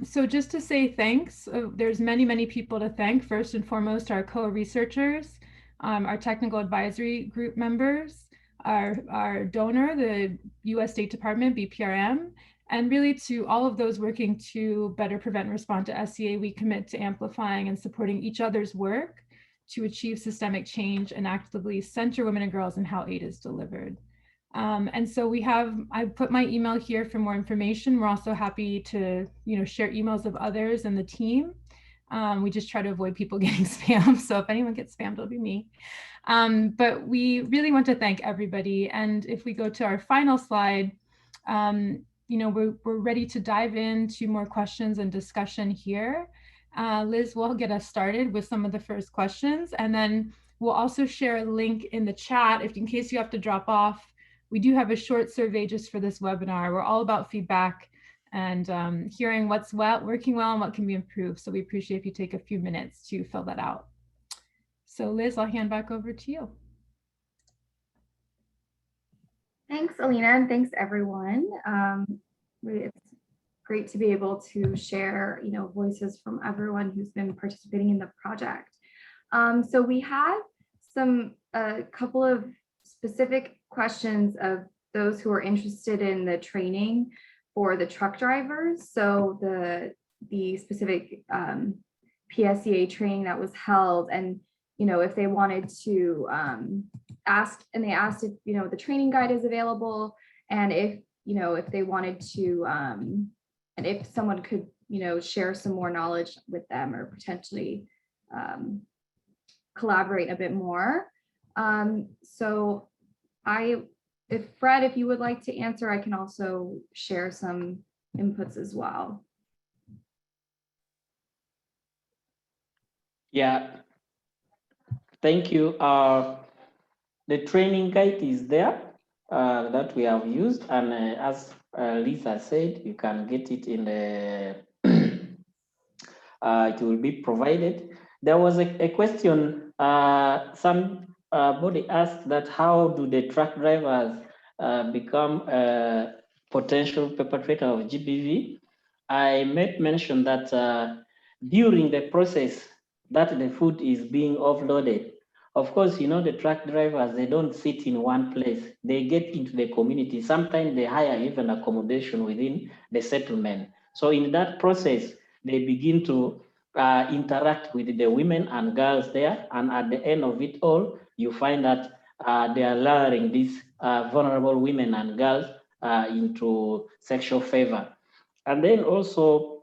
So just to say thanks, there's many people to thank. First and foremost, our co-researchers, our technical advisory group members, our donor, the US State Department, BPRM, and really to all of those working to better prevent and respond to SEA. We commit to amplifying and supporting each other's work to achieve systemic change and actively center women and girls in how aid is delivered. And so I've put my email here for more information. We're also happy to, share emails of others in the team. We just try to avoid people getting spammed. So if anyone gets spammed, it'll be me. But we really want to thank everybody. And if we go to our final slide, we're ready to dive into more questions and discussion here. Liz will get us started with some of the first questions, and then we'll also share a link in the chat in case you have to drop off. We do have a short survey just for this webinar. We're all about feedback and hearing what's working well and what can be improved. So we appreciate if you take a few minutes to fill that out. So Liz, I'll hand back over to you.
Thanks, Alina, and thanks everyone. It's great to be able to share, voices from everyone who's been participating in the project. So we have a couple of specific questions of those who are interested in the training for the truck drivers. So the specific PSEA training that was held, and if they wanted to ask, and they asked if the training guide is available, and if they wanted to, and if someone could share some more knowledge with them, or potentially collaborate a bit more. So if Fred, if you would like to answer, I can also share some inputs as well.
Yeah, thank you. The training guide is there that we have used, and as Lisa said, you can get it in the, it will be provided. There was a question, somebody asked that how do the truck drivers become a potential perpetrator of GBV? I made mention that during the process that the food is being offloaded, of course, you know, the truck drivers, they don't sit in one place. They get into the community. Sometimes they hire even accommodation within the settlement. So in that process, they begin to interact with the women and girls there. And at the end of it all, you find that they are luring these vulnerable women and girls into sexual favor. And then also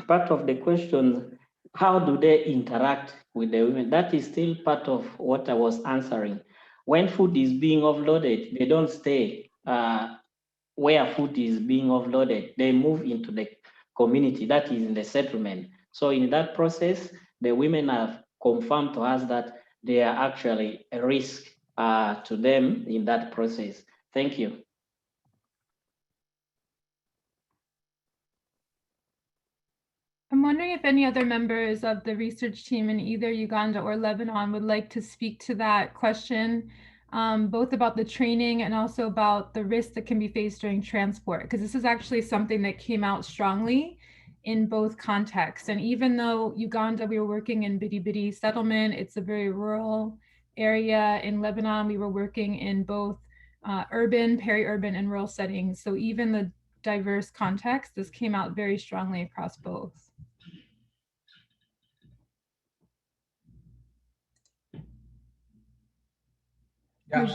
part of the question, how do they interact with the women? That is still part of what I was answering. When food is being offloaded, they don't stay where food is being offloaded. They move into the community that is in the settlement. So in that process, the women have confirmed to us that they are actually a risk to them in that process. Thank you.
I'm wondering if any other members of the research team in either Uganda or Lebanon would like to speak to that question, both about the training and also about the risks that can be faced during transport, because this is actually something that came out strongly in both contexts. And even though Uganda, we were working in Bidi settlement, it's a very rural area. In Lebanon, we were working in both urban, peri-urban, and rural settings. So even the diverse context, this came out very strongly across both.
Yeah.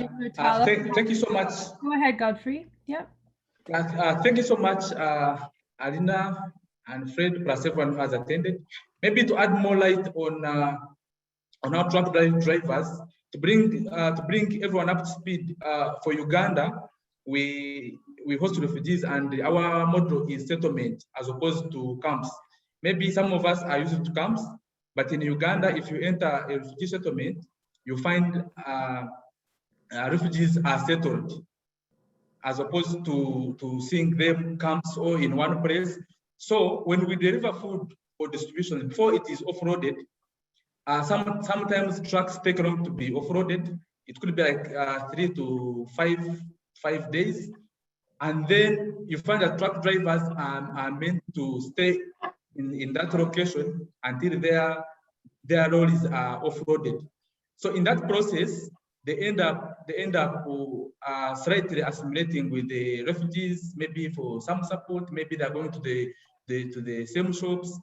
Thank you so much.
Go ahead, Godfrey. Yep.
Thank you so much, Alina and Fred, plus everyone who has attended. Maybe to add more light on our truck drivers, to bring everyone up to speed. For Uganda, we host refugees, and our motto is settlement as opposed to camps. Maybe some of us are used to camps, but in Uganda, if you enter a refugee settlement, you find refugees are settled, as opposed to seeing them camps all in one place. So when we deliver food for distribution, before it is off-roaded, sometimes trucks take long to be off-roaded. It could be like 3 to 5 days. And then you find that truck drivers are meant to stay in that location until their lorries are off-roaded. So in that process, they end up slightly assimilating with the refugees, maybe for some support, maybe they're going to the same shops,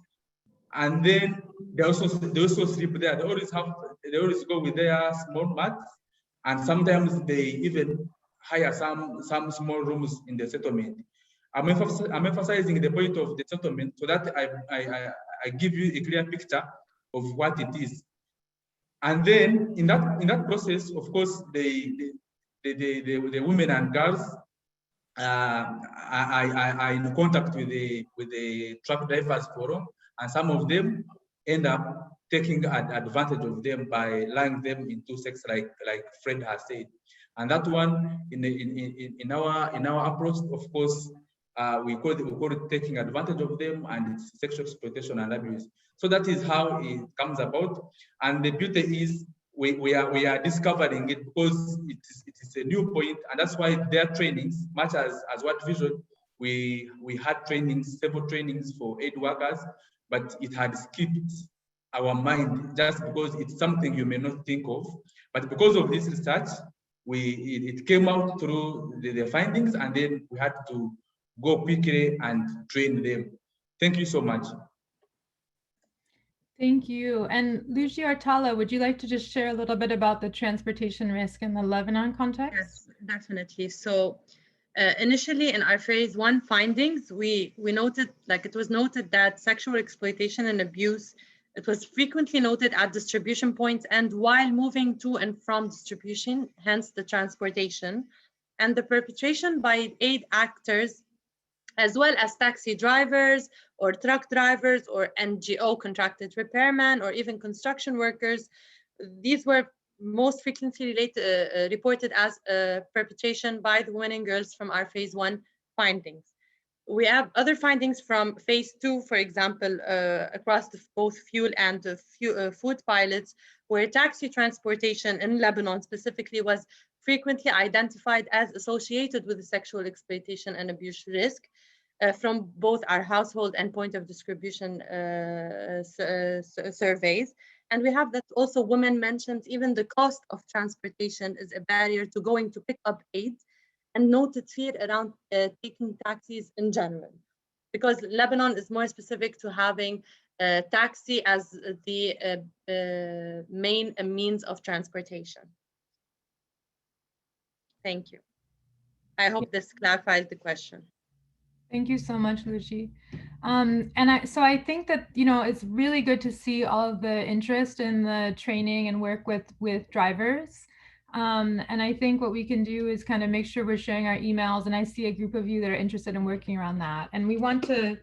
and then they also sleep there. They always go with their small mats, and sometimes they even hire some small rooms in the settlement. I'm emphasizing the point of the settlement so that I give you a clear picture of what it is. And then in that process, of course, the women and girls are in contact with the truck drivers forum, and some of them end up taking advantage of them by luring them into sex, like Fred has said. And that one, in our approach, of course, we call it taking advantage of them, and it's sexual exploitation and abuse. So that is how it comes about. And the beauty is we are discovering it because it is a new point, and that's why their trainings, much as World Vision, we had trainings, several trainings for aid workers, but it had skipped our mind just because it's something you may not think of. But because of this research, it came out through the findings, and then we had to go quickly and train them. Thank you so much.
Thank you. And Lucy Artala, would you like to just share a little bit about the transportation risk in the Lebanon context?
Yes, definitely. So initially in our phase 1 findings, we noted, like it was noted that sexual exploitation and abuse It was frequently noted at distribution points and while moving to and from distribution, hence the transportation, and the perpetration by aid actors, as well as taxi drivers or truck drivers or NGO contracted repairmen or even construction workers. These were most frequently reported as perpetration by the women and girls from our phase 1 findings. We have other findings from phase 2, for example, across both fuel and food pilots, where taxi transportation in Lebanon specifically was frequently identified as associated with the sexual exploitation and abuse risk from both our household and point of distribution surveys. And we have that also women mentioned even the cost of transportation is a barrier to going to pick up aid, and noted fear around taking taxis in general, because Lebanon is more specific to having taxi as the main means of transportation. Thank you. I hope this clarifies the question.
Thank you so much, Lucy. So I think that, it's really good to see all of the interest in the training and work with drivers. And I think what we can do is kind of make sure we're sharing our emails, and I see a group of you that are interested in working around that. And we want to,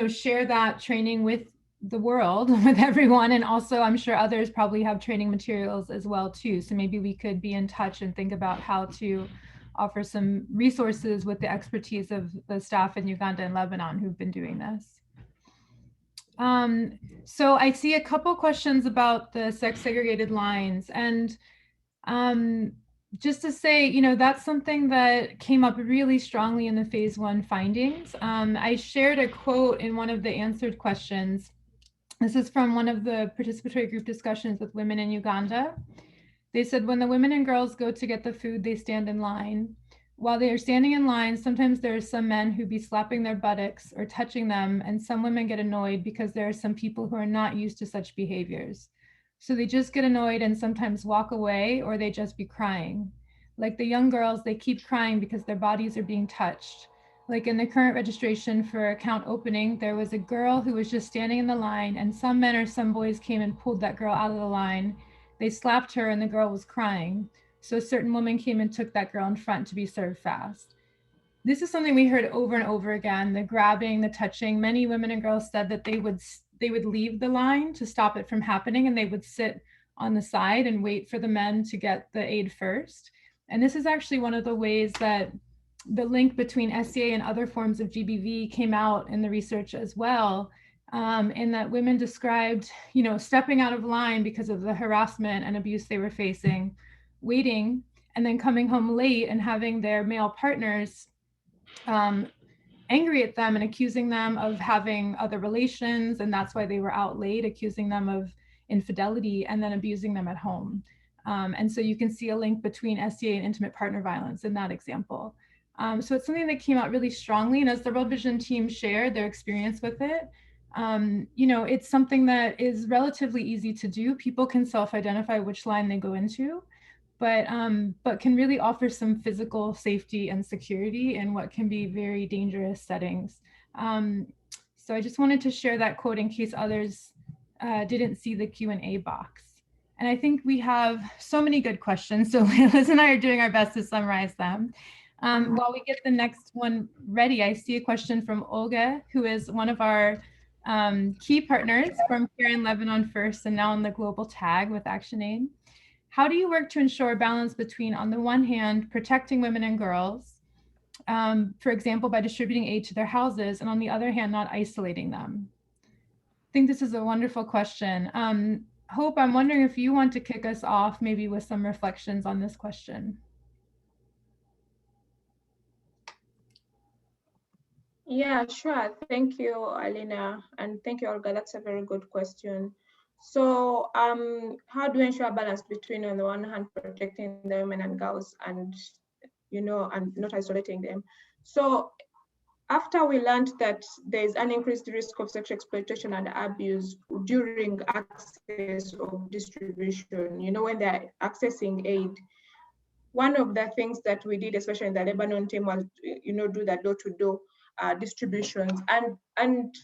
share that training with the world, with everyone. And also I'm sure others probably have training materials as well too. So maybe we could be in touch and think about how to offer some resources with the expertise of the staff in Uganda and Lebanon who've been doing this. So I see a couple questions about the sex segregated lines, and just to say, that's something that came up really strongly in the phase 1 findings. I shared a quote in one of the answered questions. This is from one of the participatory group discussions with women in Uganda. They said, when the women and girls go to get the food, they stand in line. While they are standing in line, sometimes there are some men who be slapping their buttocks or touching them, and some women get annoyed because there are some people who are not used to such behaviors. So they just get annoyed and sometimes walk away, or they just be crying. Like the young girls, they keep crying because their bodies are being touched. Like in the current registration for account opening, there was a girl who was just standing in the line, and some men or some boys came and pulled that girl out of the line. They slapped her and the girl was crying. So a certain woman came and took that girl in front to be served fast. This is something we heard over and over again, the grabbing, the touching. Many women and girls said that they would leave the line to stop it from happening, and they would sit on the side and wait for the men to get the aid first. And this is actually one of the ways that the link between SCA and other forms of GBV came out in the research as well, in that women described, stepping out of line because of the harassment and abuse they were facing, waiting, and then coming home late and having their male partners angry at them and accusing them of having other relations, and that's why they were out late, accusing them of infidelity, and then abusing them at home. And so you can see a link between SCA and intimate partner violence in that example. So it's something that came out really strongly, and as the World Vision team shared their experience with it, it's something that is relatively easy to do. People can self-identify which line they go into, but can really offer some physical safety and security in what can be very dangerous settings. So I just wanted to share that quote in case others didn't see the Q&A box. And I think we have so many good questions, so Liz and I are doing our best to summarize them. While we get the next one ready, I see a question from Olga, who is one of our key partners from here in Lebanon First and now in the global tag with ActionAid. How do you work to ensure balance between, on the one hand, protecting women and girls, for example, by distributing aid to their houses, and on the other hand, not isolating them? I think this is a wonderful question. Hope, I'm wondering if you want to kick us off maybe with some reflections on this question.
Yeah, sure. Thank you, Alina. And thank you, Olga. That's a very good question. So how do we ensure balance between, on the one hand, protecting the women and girls and, and not isolating them? So after we learned that there's an increased risk of sexual exploitation and abuse during access of distribution, when they're accessing aid, one of the things that we did, especially in the Lebanon team, was, do the door-to-door distributions. And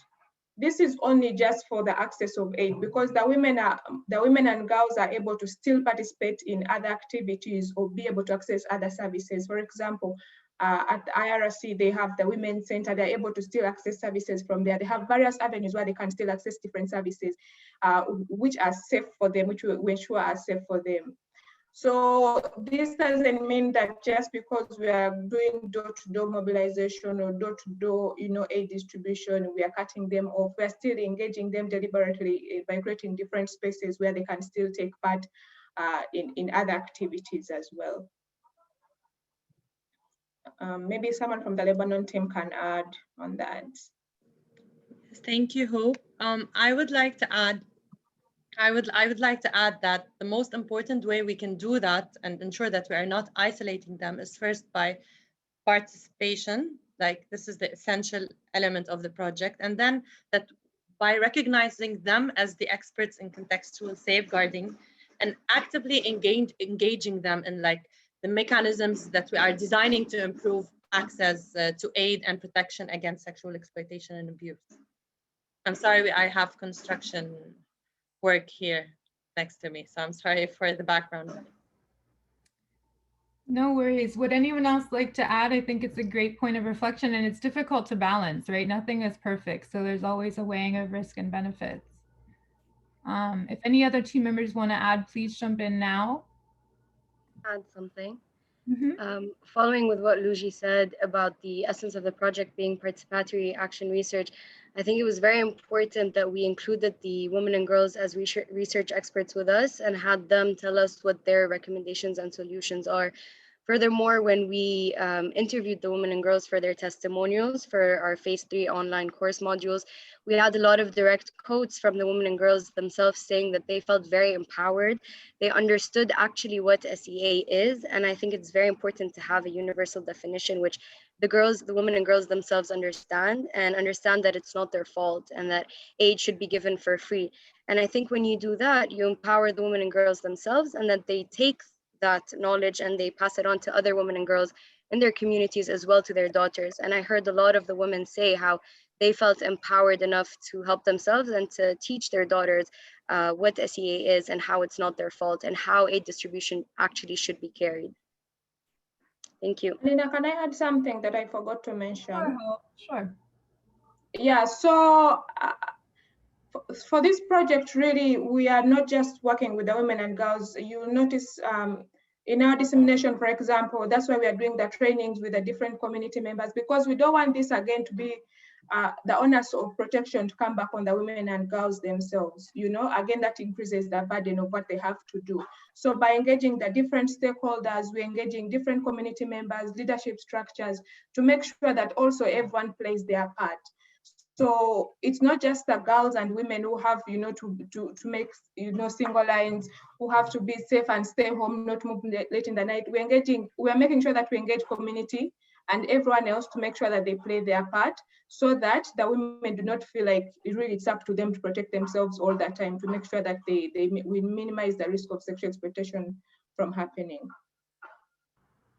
this is only just for the access of aid, because the women and girls are able to still participate in other activities or be able to access other services. For example, at the IRC, they have the Women's Center. They're able to still access services from there. They have various avenues where they can still access different services, which are safe for them, which we ensure are safe for them. So this doesn't mean that just because we are doing door-to-door mobilization or door-to-door, aid distribution, we are cutting them off. We are still engaging them deliberately by creating different spaces where they can still take part in other activities as well. Maybe someone from the Lebanon team can add on that.
Thank you, Hope. I would like to add that the most important way we can do that and ensure that we are not isolating them is first by participation. Like, this is the essential element of the project. And then that by recognizing them as the experts in contextual safeguarding and actively engaging them in the mechanisms that we are designing to improve access to aid and protection against sexual exploitation and abuse. I'm sorry, I have construction work here next to me, so I'm sorry for the background.
No worries. Would anyone else like to add? I think it's a great point of reflection, and it's difficult to balance, right? Nothing is perfect, so there's always a weighing of risk and benefits. If any other team members want to add, please jump in now.
Add something.
Mm-hmm.
Following with what Luigi said about the essence of the project being participatory action research, I think it was very important that we included the women and girls as research experts with us and had them tell us what their recommendations and solutions are. Furthermore, when we interviewed the women and girls for their testimonials for our phase 3 online course modules, we had a lot of direct quotes from the women and girls themselves saying that they felt very empowered. They understood actually what SEA is. And I think it's very important to have a universal definition, which the women and girls themselves understand that it's not their fault and that aid should be given for free. And I think when you do that, you empower the women and girls themselves, and that they take that knowledge and they pass it on to other women and girls in their communities as well, to their daughters. And I heard a lot of the women say how they felt empowered enough to help themselves and to teach their daughters what SEA is and how it's not their fault and how aid distribution actually should be carried. Thank you.
Nina, can I add something that I forgot to mention?
Sure.
Yeah, so for this project, really, we are not just working with the women and girls. You'll notice in our dissemination, for example, that's why we are doing the trainings with the different community members, because we don't want this again to be the onus of protection to come back on the women and girls themselves. Again, that increases the burden of what they have to do. So by engaging the different stakeholders, we're engaging different community members, leadership structures, to make sure that also everyone plays their part. So it's not just the girls and women who have, to make, single lines, who have to be safe and stay home, not move late in the night. We're making sure that we engage community and everyone else to make sure that they play their part, so that the women do not feel like it's up to them to protect themselves all the time, to make sure that we minimize the risk of sexual exploitation from happening.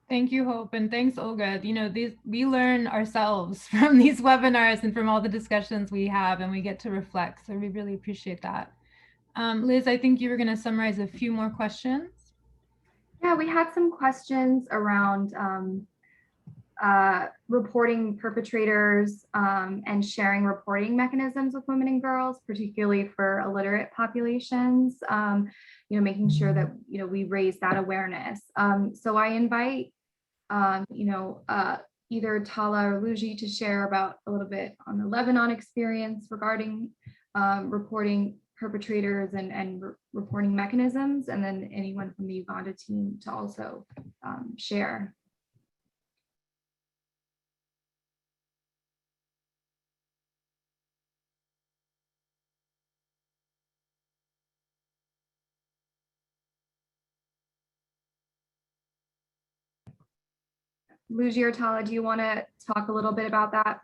Thank you, Hope, and thanks, Olga. We learn ourselves from these webinars and from all the discussions we have, and we get to reflect. So we really appreciate that. Liz, I think you were going to summarize a few more questions.
Yeah, we had some questions around reporting perpetrators and sharing reporting mechanisms with women and girls, particularly for illiterate populations. Making sure that we raise that awareness. So I invite either Tala or Luigi to share about a little bit on the Lebanon experience regarding reporting perpetrators and reporting mechanisms, and then anyone from the Uganda team to also share. Luigi or Tala, do you want to talk a little bit about that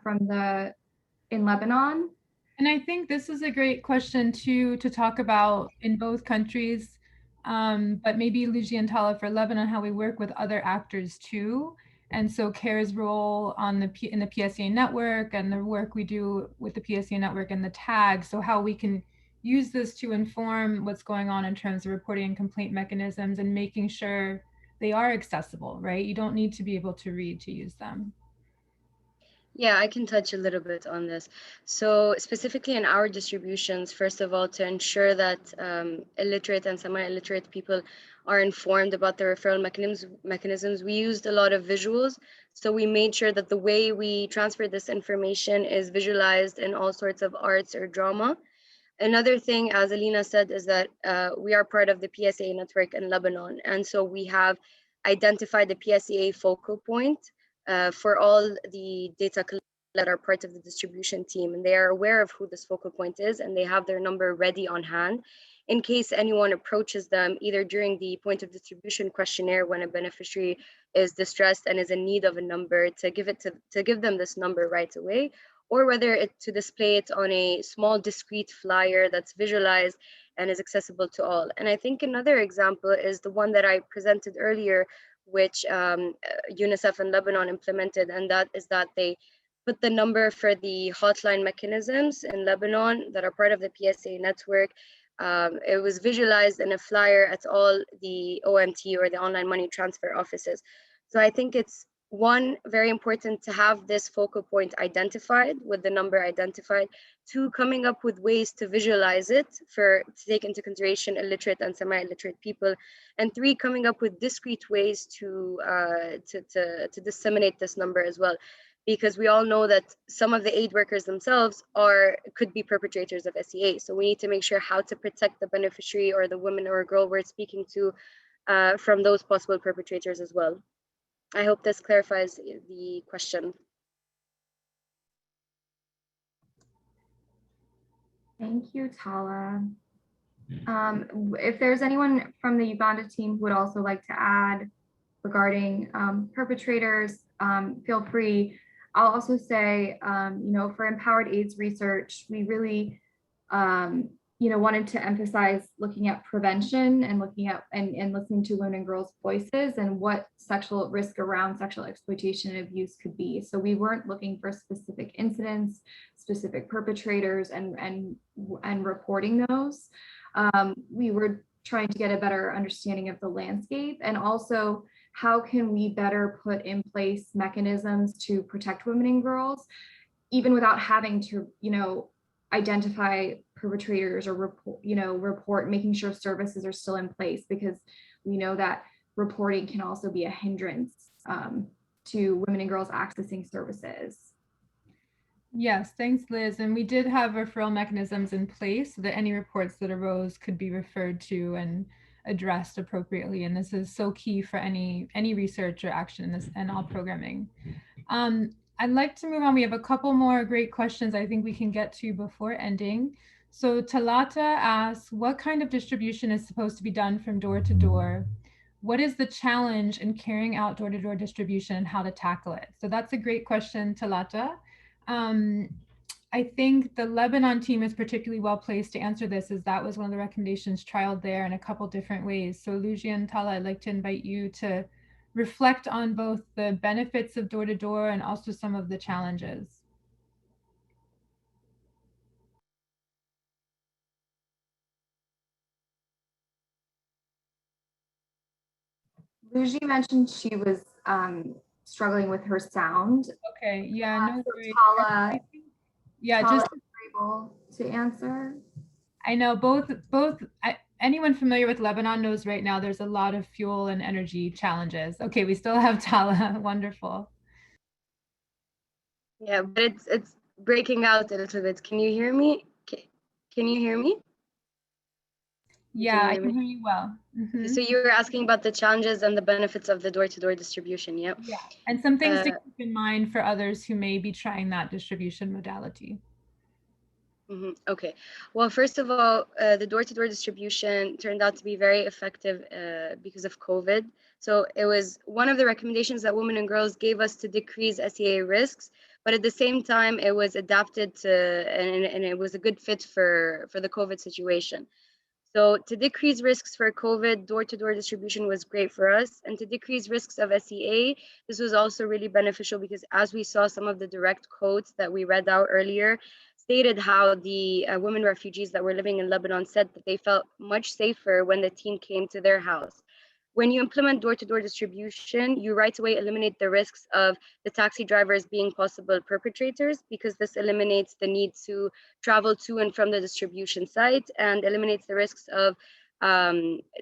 in Lebanon?
And I think this is a great question to talk about in both countries, but maybe Luigi and Tala for Lebanon, how we work with other actors too. And so CARE's role on in the PSEA network and the work we do with the PSEA network and the tag, so how we can use this to inform what's going on in terms of reporting and complaint mechanisms and making sure they are accessible, right? You don't need to be able to read to use them.
Yeah, I can touch a little bit on this. So specifically in our distributions, first of all, to ensure that illiterate and semi-illiterate people are informed about the referral mechanisms, we used a lot of visuals. So we made sure that the way we transfer this information is visualized in all sorts of arts or drama. Another thing, as Alina said, is that we are part of the PSA network in Lebanon. And so we have identified the PSA focal point for all the data that are part of the distribution team. And they are aware of who this focal point is, and they have their number ready on hand in case anyone approaches them, either during the point of distribution questionnaire when a beneficiary is distressed and is in need of a number, to give them this number right away, or whether to display it on a small discrete flyer that's visualized and is accessible to all. And I think another example is the one that I presented earlier, which Unicef and Lebanon implemented, and that is that they put the number for the hotline mechanisms in Lebanon that are part of the PSA network. It was visualized in a flyer at all the OMT, or the online money transfer offices. So I think it's one, very important to have this focal point identified with the number identified. Two, coming up with ways to visualize it to take into consideration illiterate and semi-illiterate people. And three, coming up with discrete ways to disseminate this number as well. Because we all know that some of the aid workers themselves could be perpetrators of SEA. So we need to make sure how to protect the beneficiary or the woman or girl we're speaking to from those possible perpetrators as well. I hope this clarifies the question.
Thank you, Tala. If there's anyone from the Uganda team who would also like to add regarding perpetrators, feel free. I'll also say, for Empowered AIDS research, we really, wanted to emphasize looking at prevention and looking at and listening to women and girls' voices and what sexual risk around sexual exploitation and abuse could be. So we weren't looking for specific incidents, specific perpetrators, and reporting those. We were trying to get a better understanding of the landscape, and also how can we better put in place mechanisms to protect women and girls, even without having to, identify perpetrators or report, making sure services are still in place, because we know that reporting can also be a hindrance to women and girls accessing services.
Yes, thanks, Liz. And we did have referral mechanisms in place so that any reports that arose could be referred to and addressed appropriately. And this is so key for any research or action in this and all programming. I'd like to move on. We have a couple more great questions I think we can get to before ending. So Talata asks, what kind of distribution is supposed to be done from door to door? What is the challenge in carrying out door-to-door distribution and how to tackle it? So that's a great question, Talata. I think the Lebanon team is particularly well placed to answer this, as that was one of the recommendations trialed there in a couple different ways. So Lucia and Tala, I'd like to invite you to reflect on both the benefits of door-to-door and also some of the challenges.
Luigi mentioned she was struggling with her sound.
Okay, yeah, no worries.
Tala,
yeah,
Tala
just
able to answer.
I know anyone familiar with Lebanon knows right now there's a lot of fuel and energy challenges. Okay, we still have Tala. Wonderful.
Yeah, but it's breaking out a little bit. Can you hear me? Can you hear me?
Yeah, I can hear you well. Mm-hmm.
So you were asking about the challenges and the benefits of the door-to-door distribution, yeah?
Yeah, and some things to keep in mind for others who may be trying that distribution modality.
Mm-hmm. Okay, well, first of all, the door-to-door distribution turned out to be very effective because of COVID. So it was one of the recommendations that Women and Girls gave us to decrease SEA risks, but at the same time, it was adapted to, and it was a good fit for the COVID situation. So to decrease risks for COVID, door-to-door distribution was great for us. And to decrease risks of SEA, this was also really beneficial because as we saw, some of the direct quotes that we read out earlier stated how the women refugees that were living in Lebanon said that they felt much safer when the team came to their house. When you implement door-to-door distribution, you right away eliminate the risks of the taxi drivers being possible perpetrators, because this eliminates the need to travel to and from the distribution site and eliminates the risks of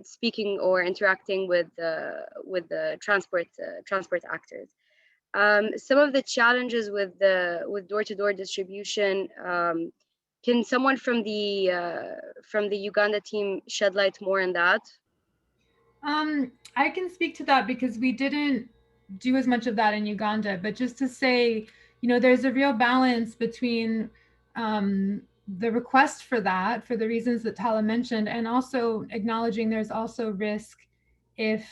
speaking or interacting with the transport actors. Some of the challenges with door-to-door distribution. Can someone from the Uganda team shed light more on that?
I can speak to that because we didn't do as much of that in Uganda, but just to say, you know, there's a real balance between the request for that, for the reasons that Tala mentioned, and also acknowledging there's also risk if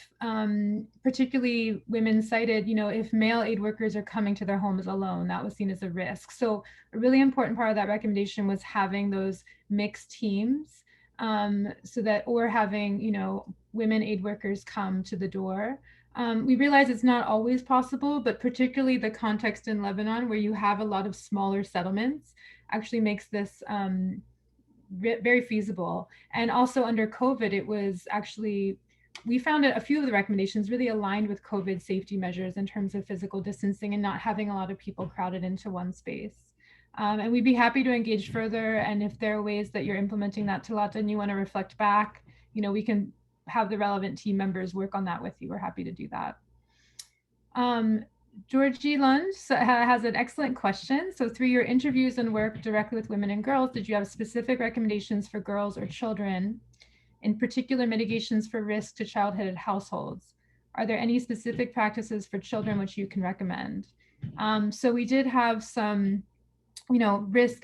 particularly women cited, you know, if male aid workers are coming to their homes alone, that was seen as a risk. So a really important part of that recommendation was having those mixed teams, so that, or having, you know, women aid workers come to the door. We realize it's not always possible, but particularly the context in Lebanon where you have a lot of smaller settlements actually makes this very feasible. And also under COVID, it was actually, we found a few of the recommendations really aligned with COVID safety measures in terms of physical distancing and not having a lot of people crowded into one space. And we'd be happy to engage further. And if there are ways that you're implementing that, Talata, and you want to reflect back, you know, we can have the relevant team members work on that with you. We're happy to do that. Georgie Lund has an excellent question. So through your interviews and work directly with women and girls, did you have specific recommendations for girls or children, in particular mitigations for risk to child-headed households? Are there any specific practices for children which you can recommend? So we did have some, you know, risk,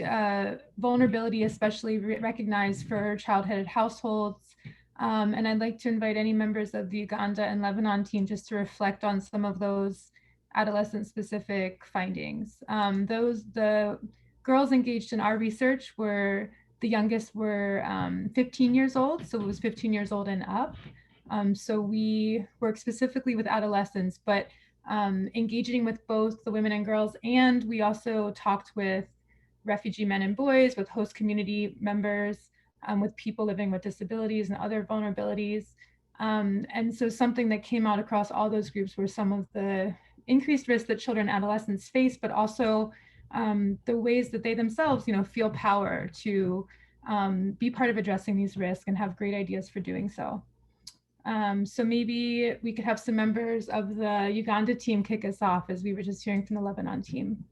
vulnerability, especially recognized for child-headed households. And I'd like to invite any members of the Uganda and Lebanon team just to reflect on some of those adolescent-specific findings. The girls engaged in our research were, the youngest were 15 years old, so it was 15 years old and up. So we work specifically with adolescents, but engaging with both the women and girls, and we also talked with refugee men and boys, with host community members, with people living with disabilities and other vulnerabilities. And so something that came out across all those groups were some of the increased risks that children and adolescents face, but also the ways that they themselves, you know, feel power to be part of addressing these risks and have great ideas for doing so. So maybe we could have some members of the Uganda team kick us off, as we were just hearing from the Lebanon team.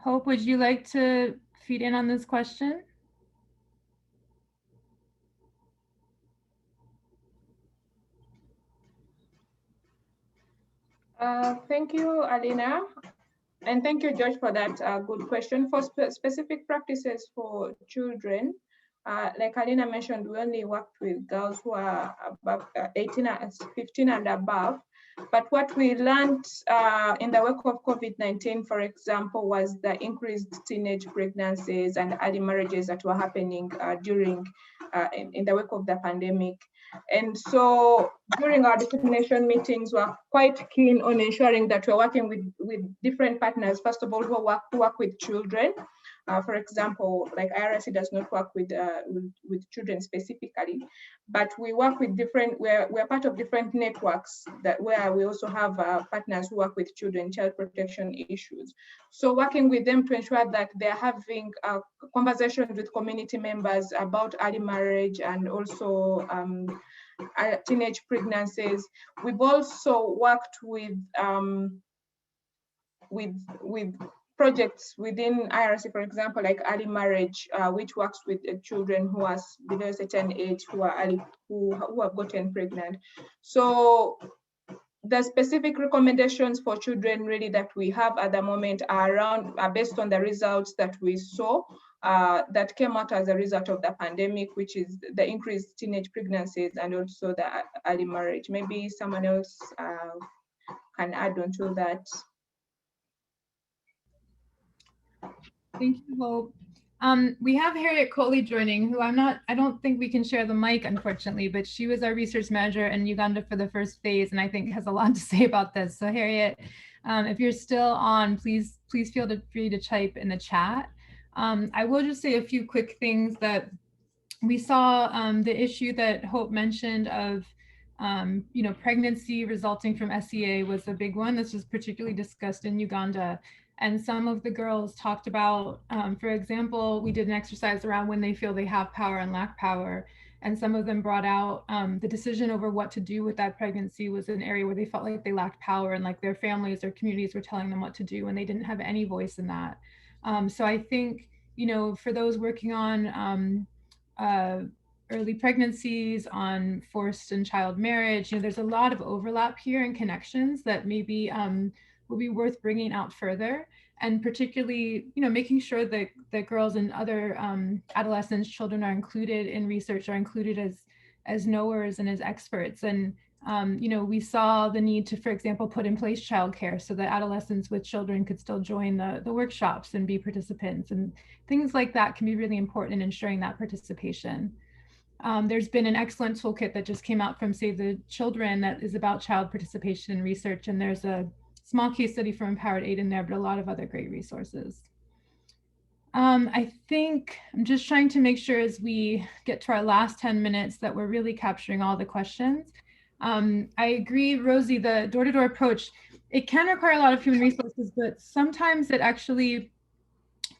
Hope, would you like to feed in on this question?
Thank you, Alina. And thank you, George, for that good question. For specific practices for children, like Alina mentioned, we only worked with girls who are above 15 and above. But what we learned in the wake of COVID-19, for example, was the increased teenage pregnancies and early marriages that were happening during in the wake of the pandemic. And so during our dissemination meetings, we're quite keen on ensuring that we're working with different partners, first of all, who work with children. For example, like IRC does not work with children specifically, but we work with different, we're part of different networks that where we also have partners who work with children, child protection issues. So working with them to ensure that they're having conversations with community members about early marriage and also teenage pregnancies. We've also worked with projects within IRC, for example, like early marriage, which works with children who are below a certain age, who have gotten pregnant. So the specific recommendations for children really that we have at the moment are based on the results that we saw that came out as a result of the pandemic, which is the increased teenage pregnancies and also the early marriage. Maybe someone else can add on to that.
Thank you, Hope. We have Harriet Coley joining, who I don't think we can share the mic, unfortunately, but she was our research manager in Uganda for the first phase, and I think has a lot to say about this. So Harriet, if you're still on, please feel free to type in the chat. I will just say a few quick things that we saw. The issue that Hope mentioned of pregnancy resulting from SEA was a big one. This was particularly discussed in Uganda. And some of the girls talked about, for example, we did an exercise around when they feel they have power and lack power. And some of them brought out the decision over what to do with that pregnancy was an area where they felt like they lacked power and like their families or communities were telling them what to do and they didn't have any voice in that. So I think, for those working on early pregnancies, on forced and child marriage, there's a lot of overlap here and connections that maybe will be worth bringing out further, and particularly, making sure that girls and other adolescents, children are included in research, are included as knowers and as experts. And we saw the need to, for example, put in place childcare so that adolescents with children could still join the workshops and be participants, and things like that can be really important in ensuring that participation. There's been an excellent toolkit that just came out from Save the Children that is about child participation in research, and there's a small case study from Empowered Aid in there, but a lot of other great resources. I think I'm just trying to make sure as we get to our last 10 minutes that we're really capturing all the questions. I agree, Rosie, the door-to-door approach, it can require a lot of human resources, but sometimes it actually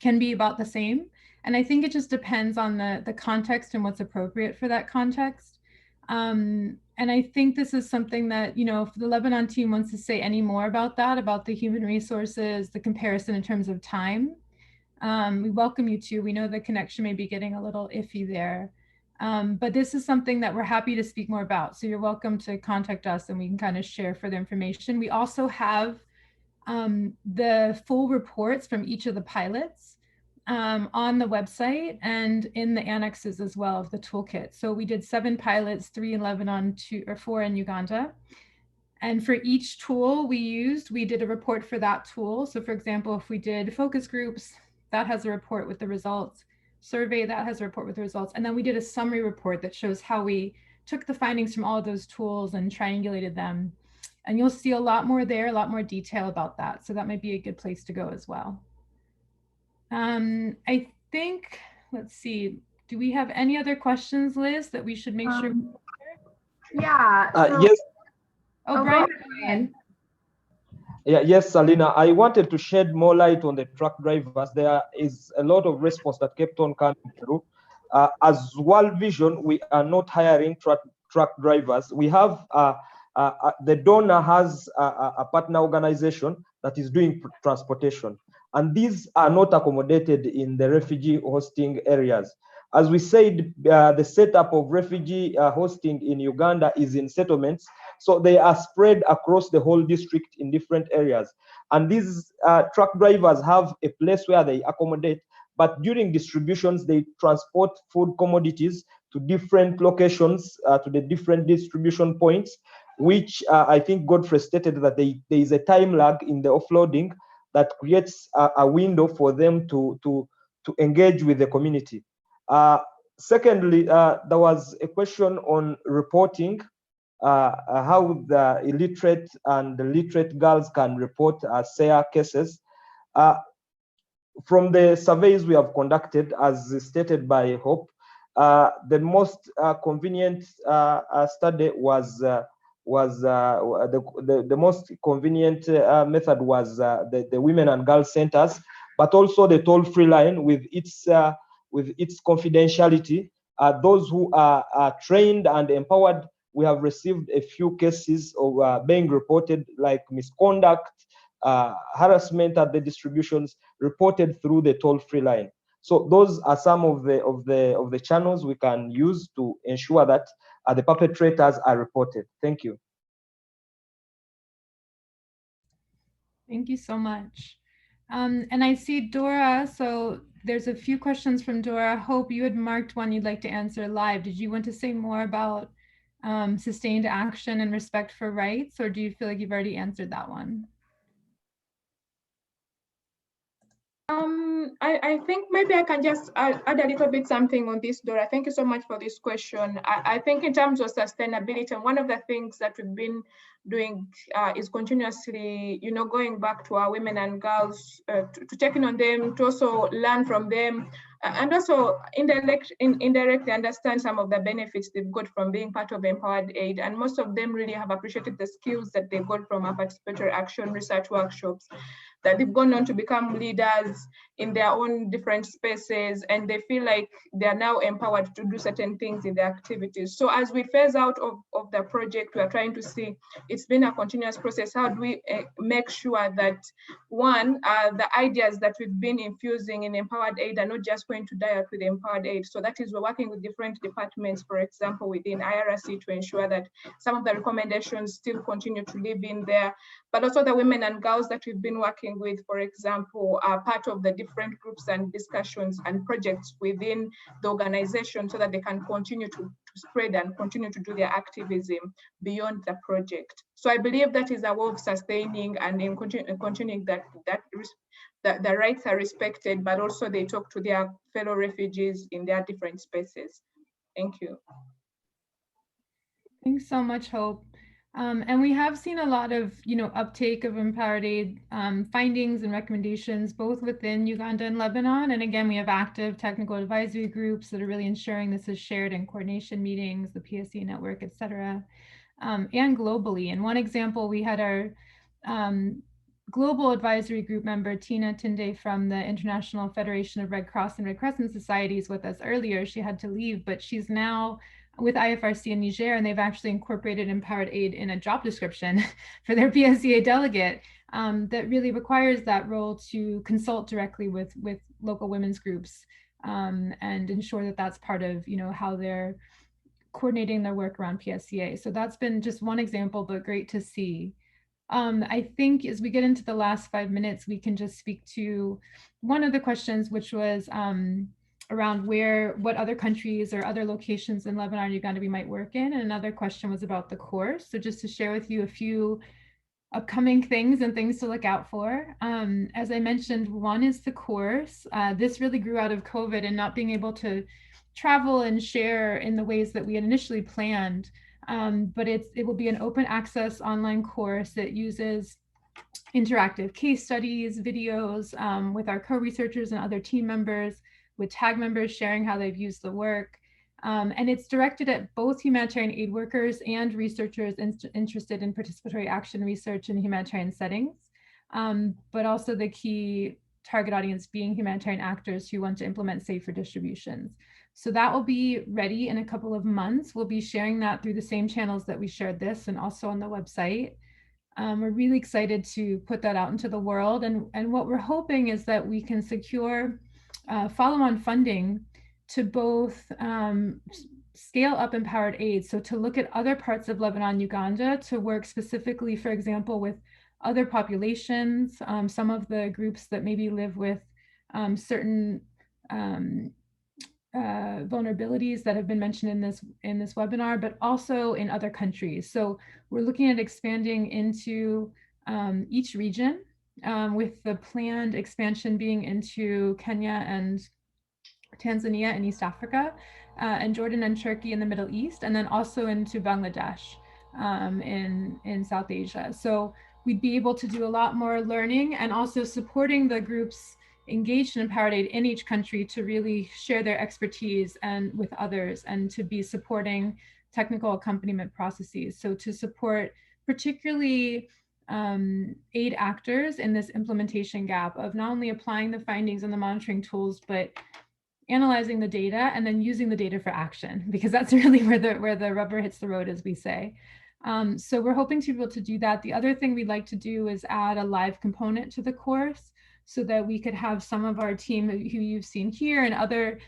can be about the same. And I think it just depends on the context and what's appropriate for that context. And I think this is something that, if the Lebanon team wants to say any more about that, about the human resources, the comparison in terms of time, we welcome you to. We know the connection may be getting a little iffy there. But this is something that we're happy to speak more about. So you're welcome to contact us and we can kind of share further information. We also have the full reports from each of the pilots on the website and in the annexes as well of the toolkit. So we did 7 pilots, 3 in Lebanon, 4 in Uganda. And for each tool we did a report for that tool. So for example, if we did focus groups, that has a report with the results. Survey, that has a report with the results. And then we did a summary report that shows how we took the findings from all of those tools and triangulated them. And you'll see a lot more there, a lot more detail about that. So that might be a good place to go as well. I think, let's see, do we have any other questions, Liz, that we should make sure?
Yeah.
Yes.
Oh, Brian.
Yeah, yes, Salina, I wanted to shed more light on the truck drivers. There is a lot of response that kept on coming through. As World Vision, we are not hiring truck drivers. We have, the donor has a partner organization that is doing transportation. And these are not accommodated in the refugee hosting areas. As we said, the setup of refugee hosting in Uganda is in settlements. So they are spread across the whole district in different areas. And these truck drivers have a place where they accommodate, but during distributions, they transport food commodities to different locations, to the different distribution points, which I think Godfrey stated that there is a time lag in the offloading that creates a window for them to engage with the community. Secondly, there was a question on reporting, how the illiterate and the literate girls can report SEA cases. From the surveys we have conducted, as stated by Hope, the most convenient study was the most convenient method was the women and girls centers, but also the toll-free line with its confidentiality. Those who are trained and empowered, we have received a few cases of being reported, like misconduct, harassment at the distributions, reported through the toll-free line. So those are some of the channels we can use to ensure that the perpetrators are reported. Thank you.
Thank you so much. And I see Dora, so there's a few questions from Dora. Hope, you had marked one you'd like to answer live. Did you want to say more about sustained action and respect for rights, or do you feel like you've already answered that one?
I think maybe I can just add a little bit something on this, Dora. Thank you so much for this question. I think in terms of sustainability, and one of the things that we've been doing is continuously, going back to our women and girls, to check in on them, to also learn from them, and also indirectly understand some of the benefits they've got from being part of Empowered Aid. And most of them really have appreciated the skills that they got from our participatory action research workshops, that they've gone on to become leaders in their own different spaces, and they feel like they are now empowered to do certain things in their activities. So as we phase out of the project, we are trying to see, it's been a continuous process. How do we make sure that, one, the ideas that we've been infusing in Empowered Aid are not just going to die out with Empowered Aid? So that is, we're working with different departments, for example, within IRC, to ensure that some of the recommendations still continue to live in there, but also the women and girls that we've been working with, for example, are part of the different groups and discussions and projects within the organization, so that they can continue to spread and continue to do their activism beyond the project. So I believe that is a way of sustaining and in continuing that the rights are respected, but also they talk to their fellow refugees in their different spaces. Thank you.
Thanks so much, Hope. And we have seen a lot of, uptake of Empowered Aid findings and recommendations, both within Uganda and Lebanon. And again, we have active technical advisory groups that are really ensuring this is shared in coordination meetings, the PSE network, et cetera, and globally. And one example, we had our global advisory group member, Tina Tunde from the International Federation of Red Cross and Red Crescent Societies with us earlier. She had to leave, but she's now with IFRC in Niger, and they've actually incorporated Empowered Aid in a job description for their PSEA delegate that really requires that role to consult directly with local women's groups and ensure that that's part of how they're coordinating their work around PSEA. So that's been just one example, but great to see. I think as we get into the last 5 minutes, we can just speak to one of the questions, which was around what other countries or other locations in Lebanon and Uganda we might work in. And another question was about the course. So just to share with you a few upcoming things and things to look out for. As I mentioned, one is the course. This really grew out of COVID and not being able to travel and share in the ways that we had initially planned. But it will be an open access online course that uses interactive case studies, videos with our co-researchers and other team members, with tag members sharing how they've used the work. And it's directed at both humanitarian aid workers and researchers interested in participatory action research in humanitarian settings, but also the key target audience being humanitarian actors who want to implement safer distributions. So that will be ready in a couple of months. We'll be sharing that through the same channels that we shared this, and also on the website. We're really excited to put that out into the world. And what we're hoping is that we can secure follow-on funding to both scale up Empowered Aid. So to look at other parts of Lebanon, Uganda, to work specifically, for example, with other populations, some of the groups that maybe live with certain vulnerabilities that have been mentioned in this webinar, but also in other countries. So we're looking at expanding into each region, with the planned expansion being into Kenya and Tanzania and East Africa, and Jordan and Turkey in the Middle East, and then also into Bangladesh in South Asia. So we'd be able to do a lot more learning and also supporting the groups engaged in Empowered Aid in each country to really share their expertise and with others, and to be supporting technical accompaniment processes. So to support particularly aid actors in this implementation gap of not only applying the findings and the monitoring tools, but analyzing the data and then using the data for action, because that's really where the rubber hits the road, as we say. So we're hoping to be able to do that. The other thing we'd like to do is add a live component to the course, so that we could have some of our team who you've seen here and other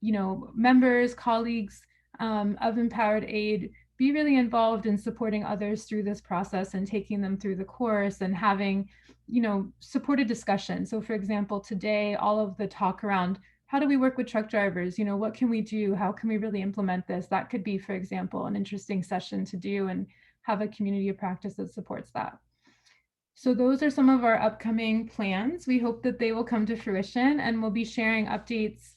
members, colleagues of Empowered Aid be really involved in supporting others through this process and taking them through the course and having, you know, supported discussion. So for example, today, all of the talk around how do we work with truck drivers? You know, what can we do? How can we really implement this? That could be, for example, an interesting session to do and have a community of practice that supports that. So those are some of our upcoming plans. We hope that they will come to fruition, and we'll be sharing updates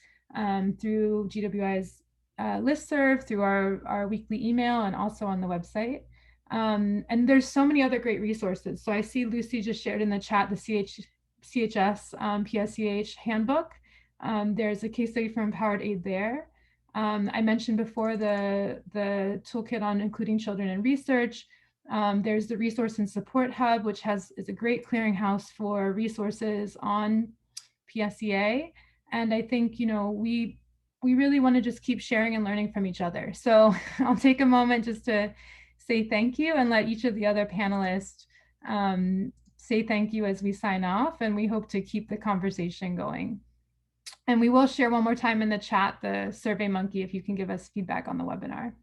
through GWI's listserv, through our weekly email, and also on the website. And there's so many other great resources. So I see Lucy just shared in the chat the CHS PSCH handbook. There's a case study for Empowered Aid there. I mentioned before the toolkit on including children in research. There's the Resource and Support Hub, which is a great clearinghouse for resources on PSEA. And I think, you know, we really want to just keep sharing and learning from each other. So I'll take a moment just to say thank you and let each of the other panelists say thank you as we sign off, and we hope to keep the conversation going. And we will share one more time in the chat the Survey Monkey if you can give us feedback on the webinar.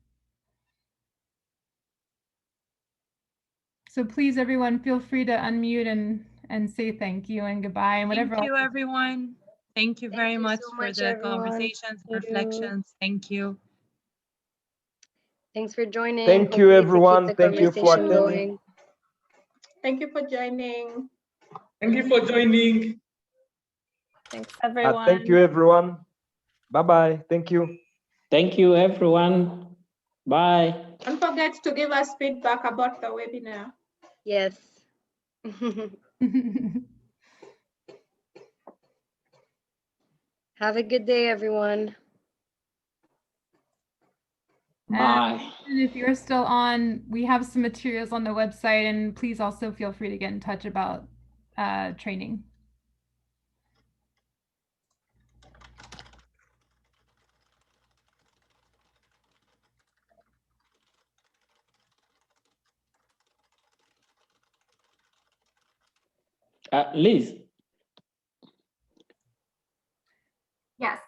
So please, everyone, feel free to unmute and say thank you and goodbye and whatever.
Thank you, everyone. Thank you very much
so
for
much,
the
everyone.
conversations, reflections. Thank you.
Thanks for joining.
Thank you,
Hopefully to
everyone.
keep the
Thank you for
conversation
attending.
going.
Thank you for joining.
Thank you for joining.
Thanks, everyone.
Thank you, everyone. Bye-bye. Thank you.
Thank you, everyone. Bye.
Don't forget to give us feedback about the webinar.
Yes. Have a good day, everyone.
Bye.
And if you're still on, we have some materials on the website, and please also feel free to get in touch about training.
Liz.
Yes.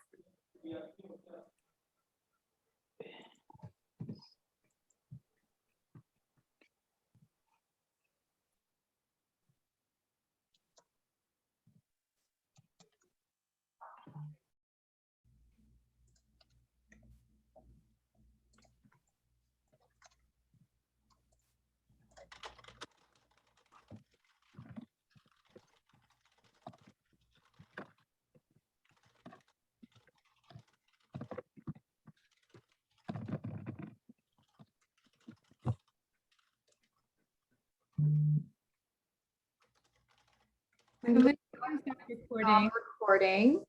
Recording.
Recording.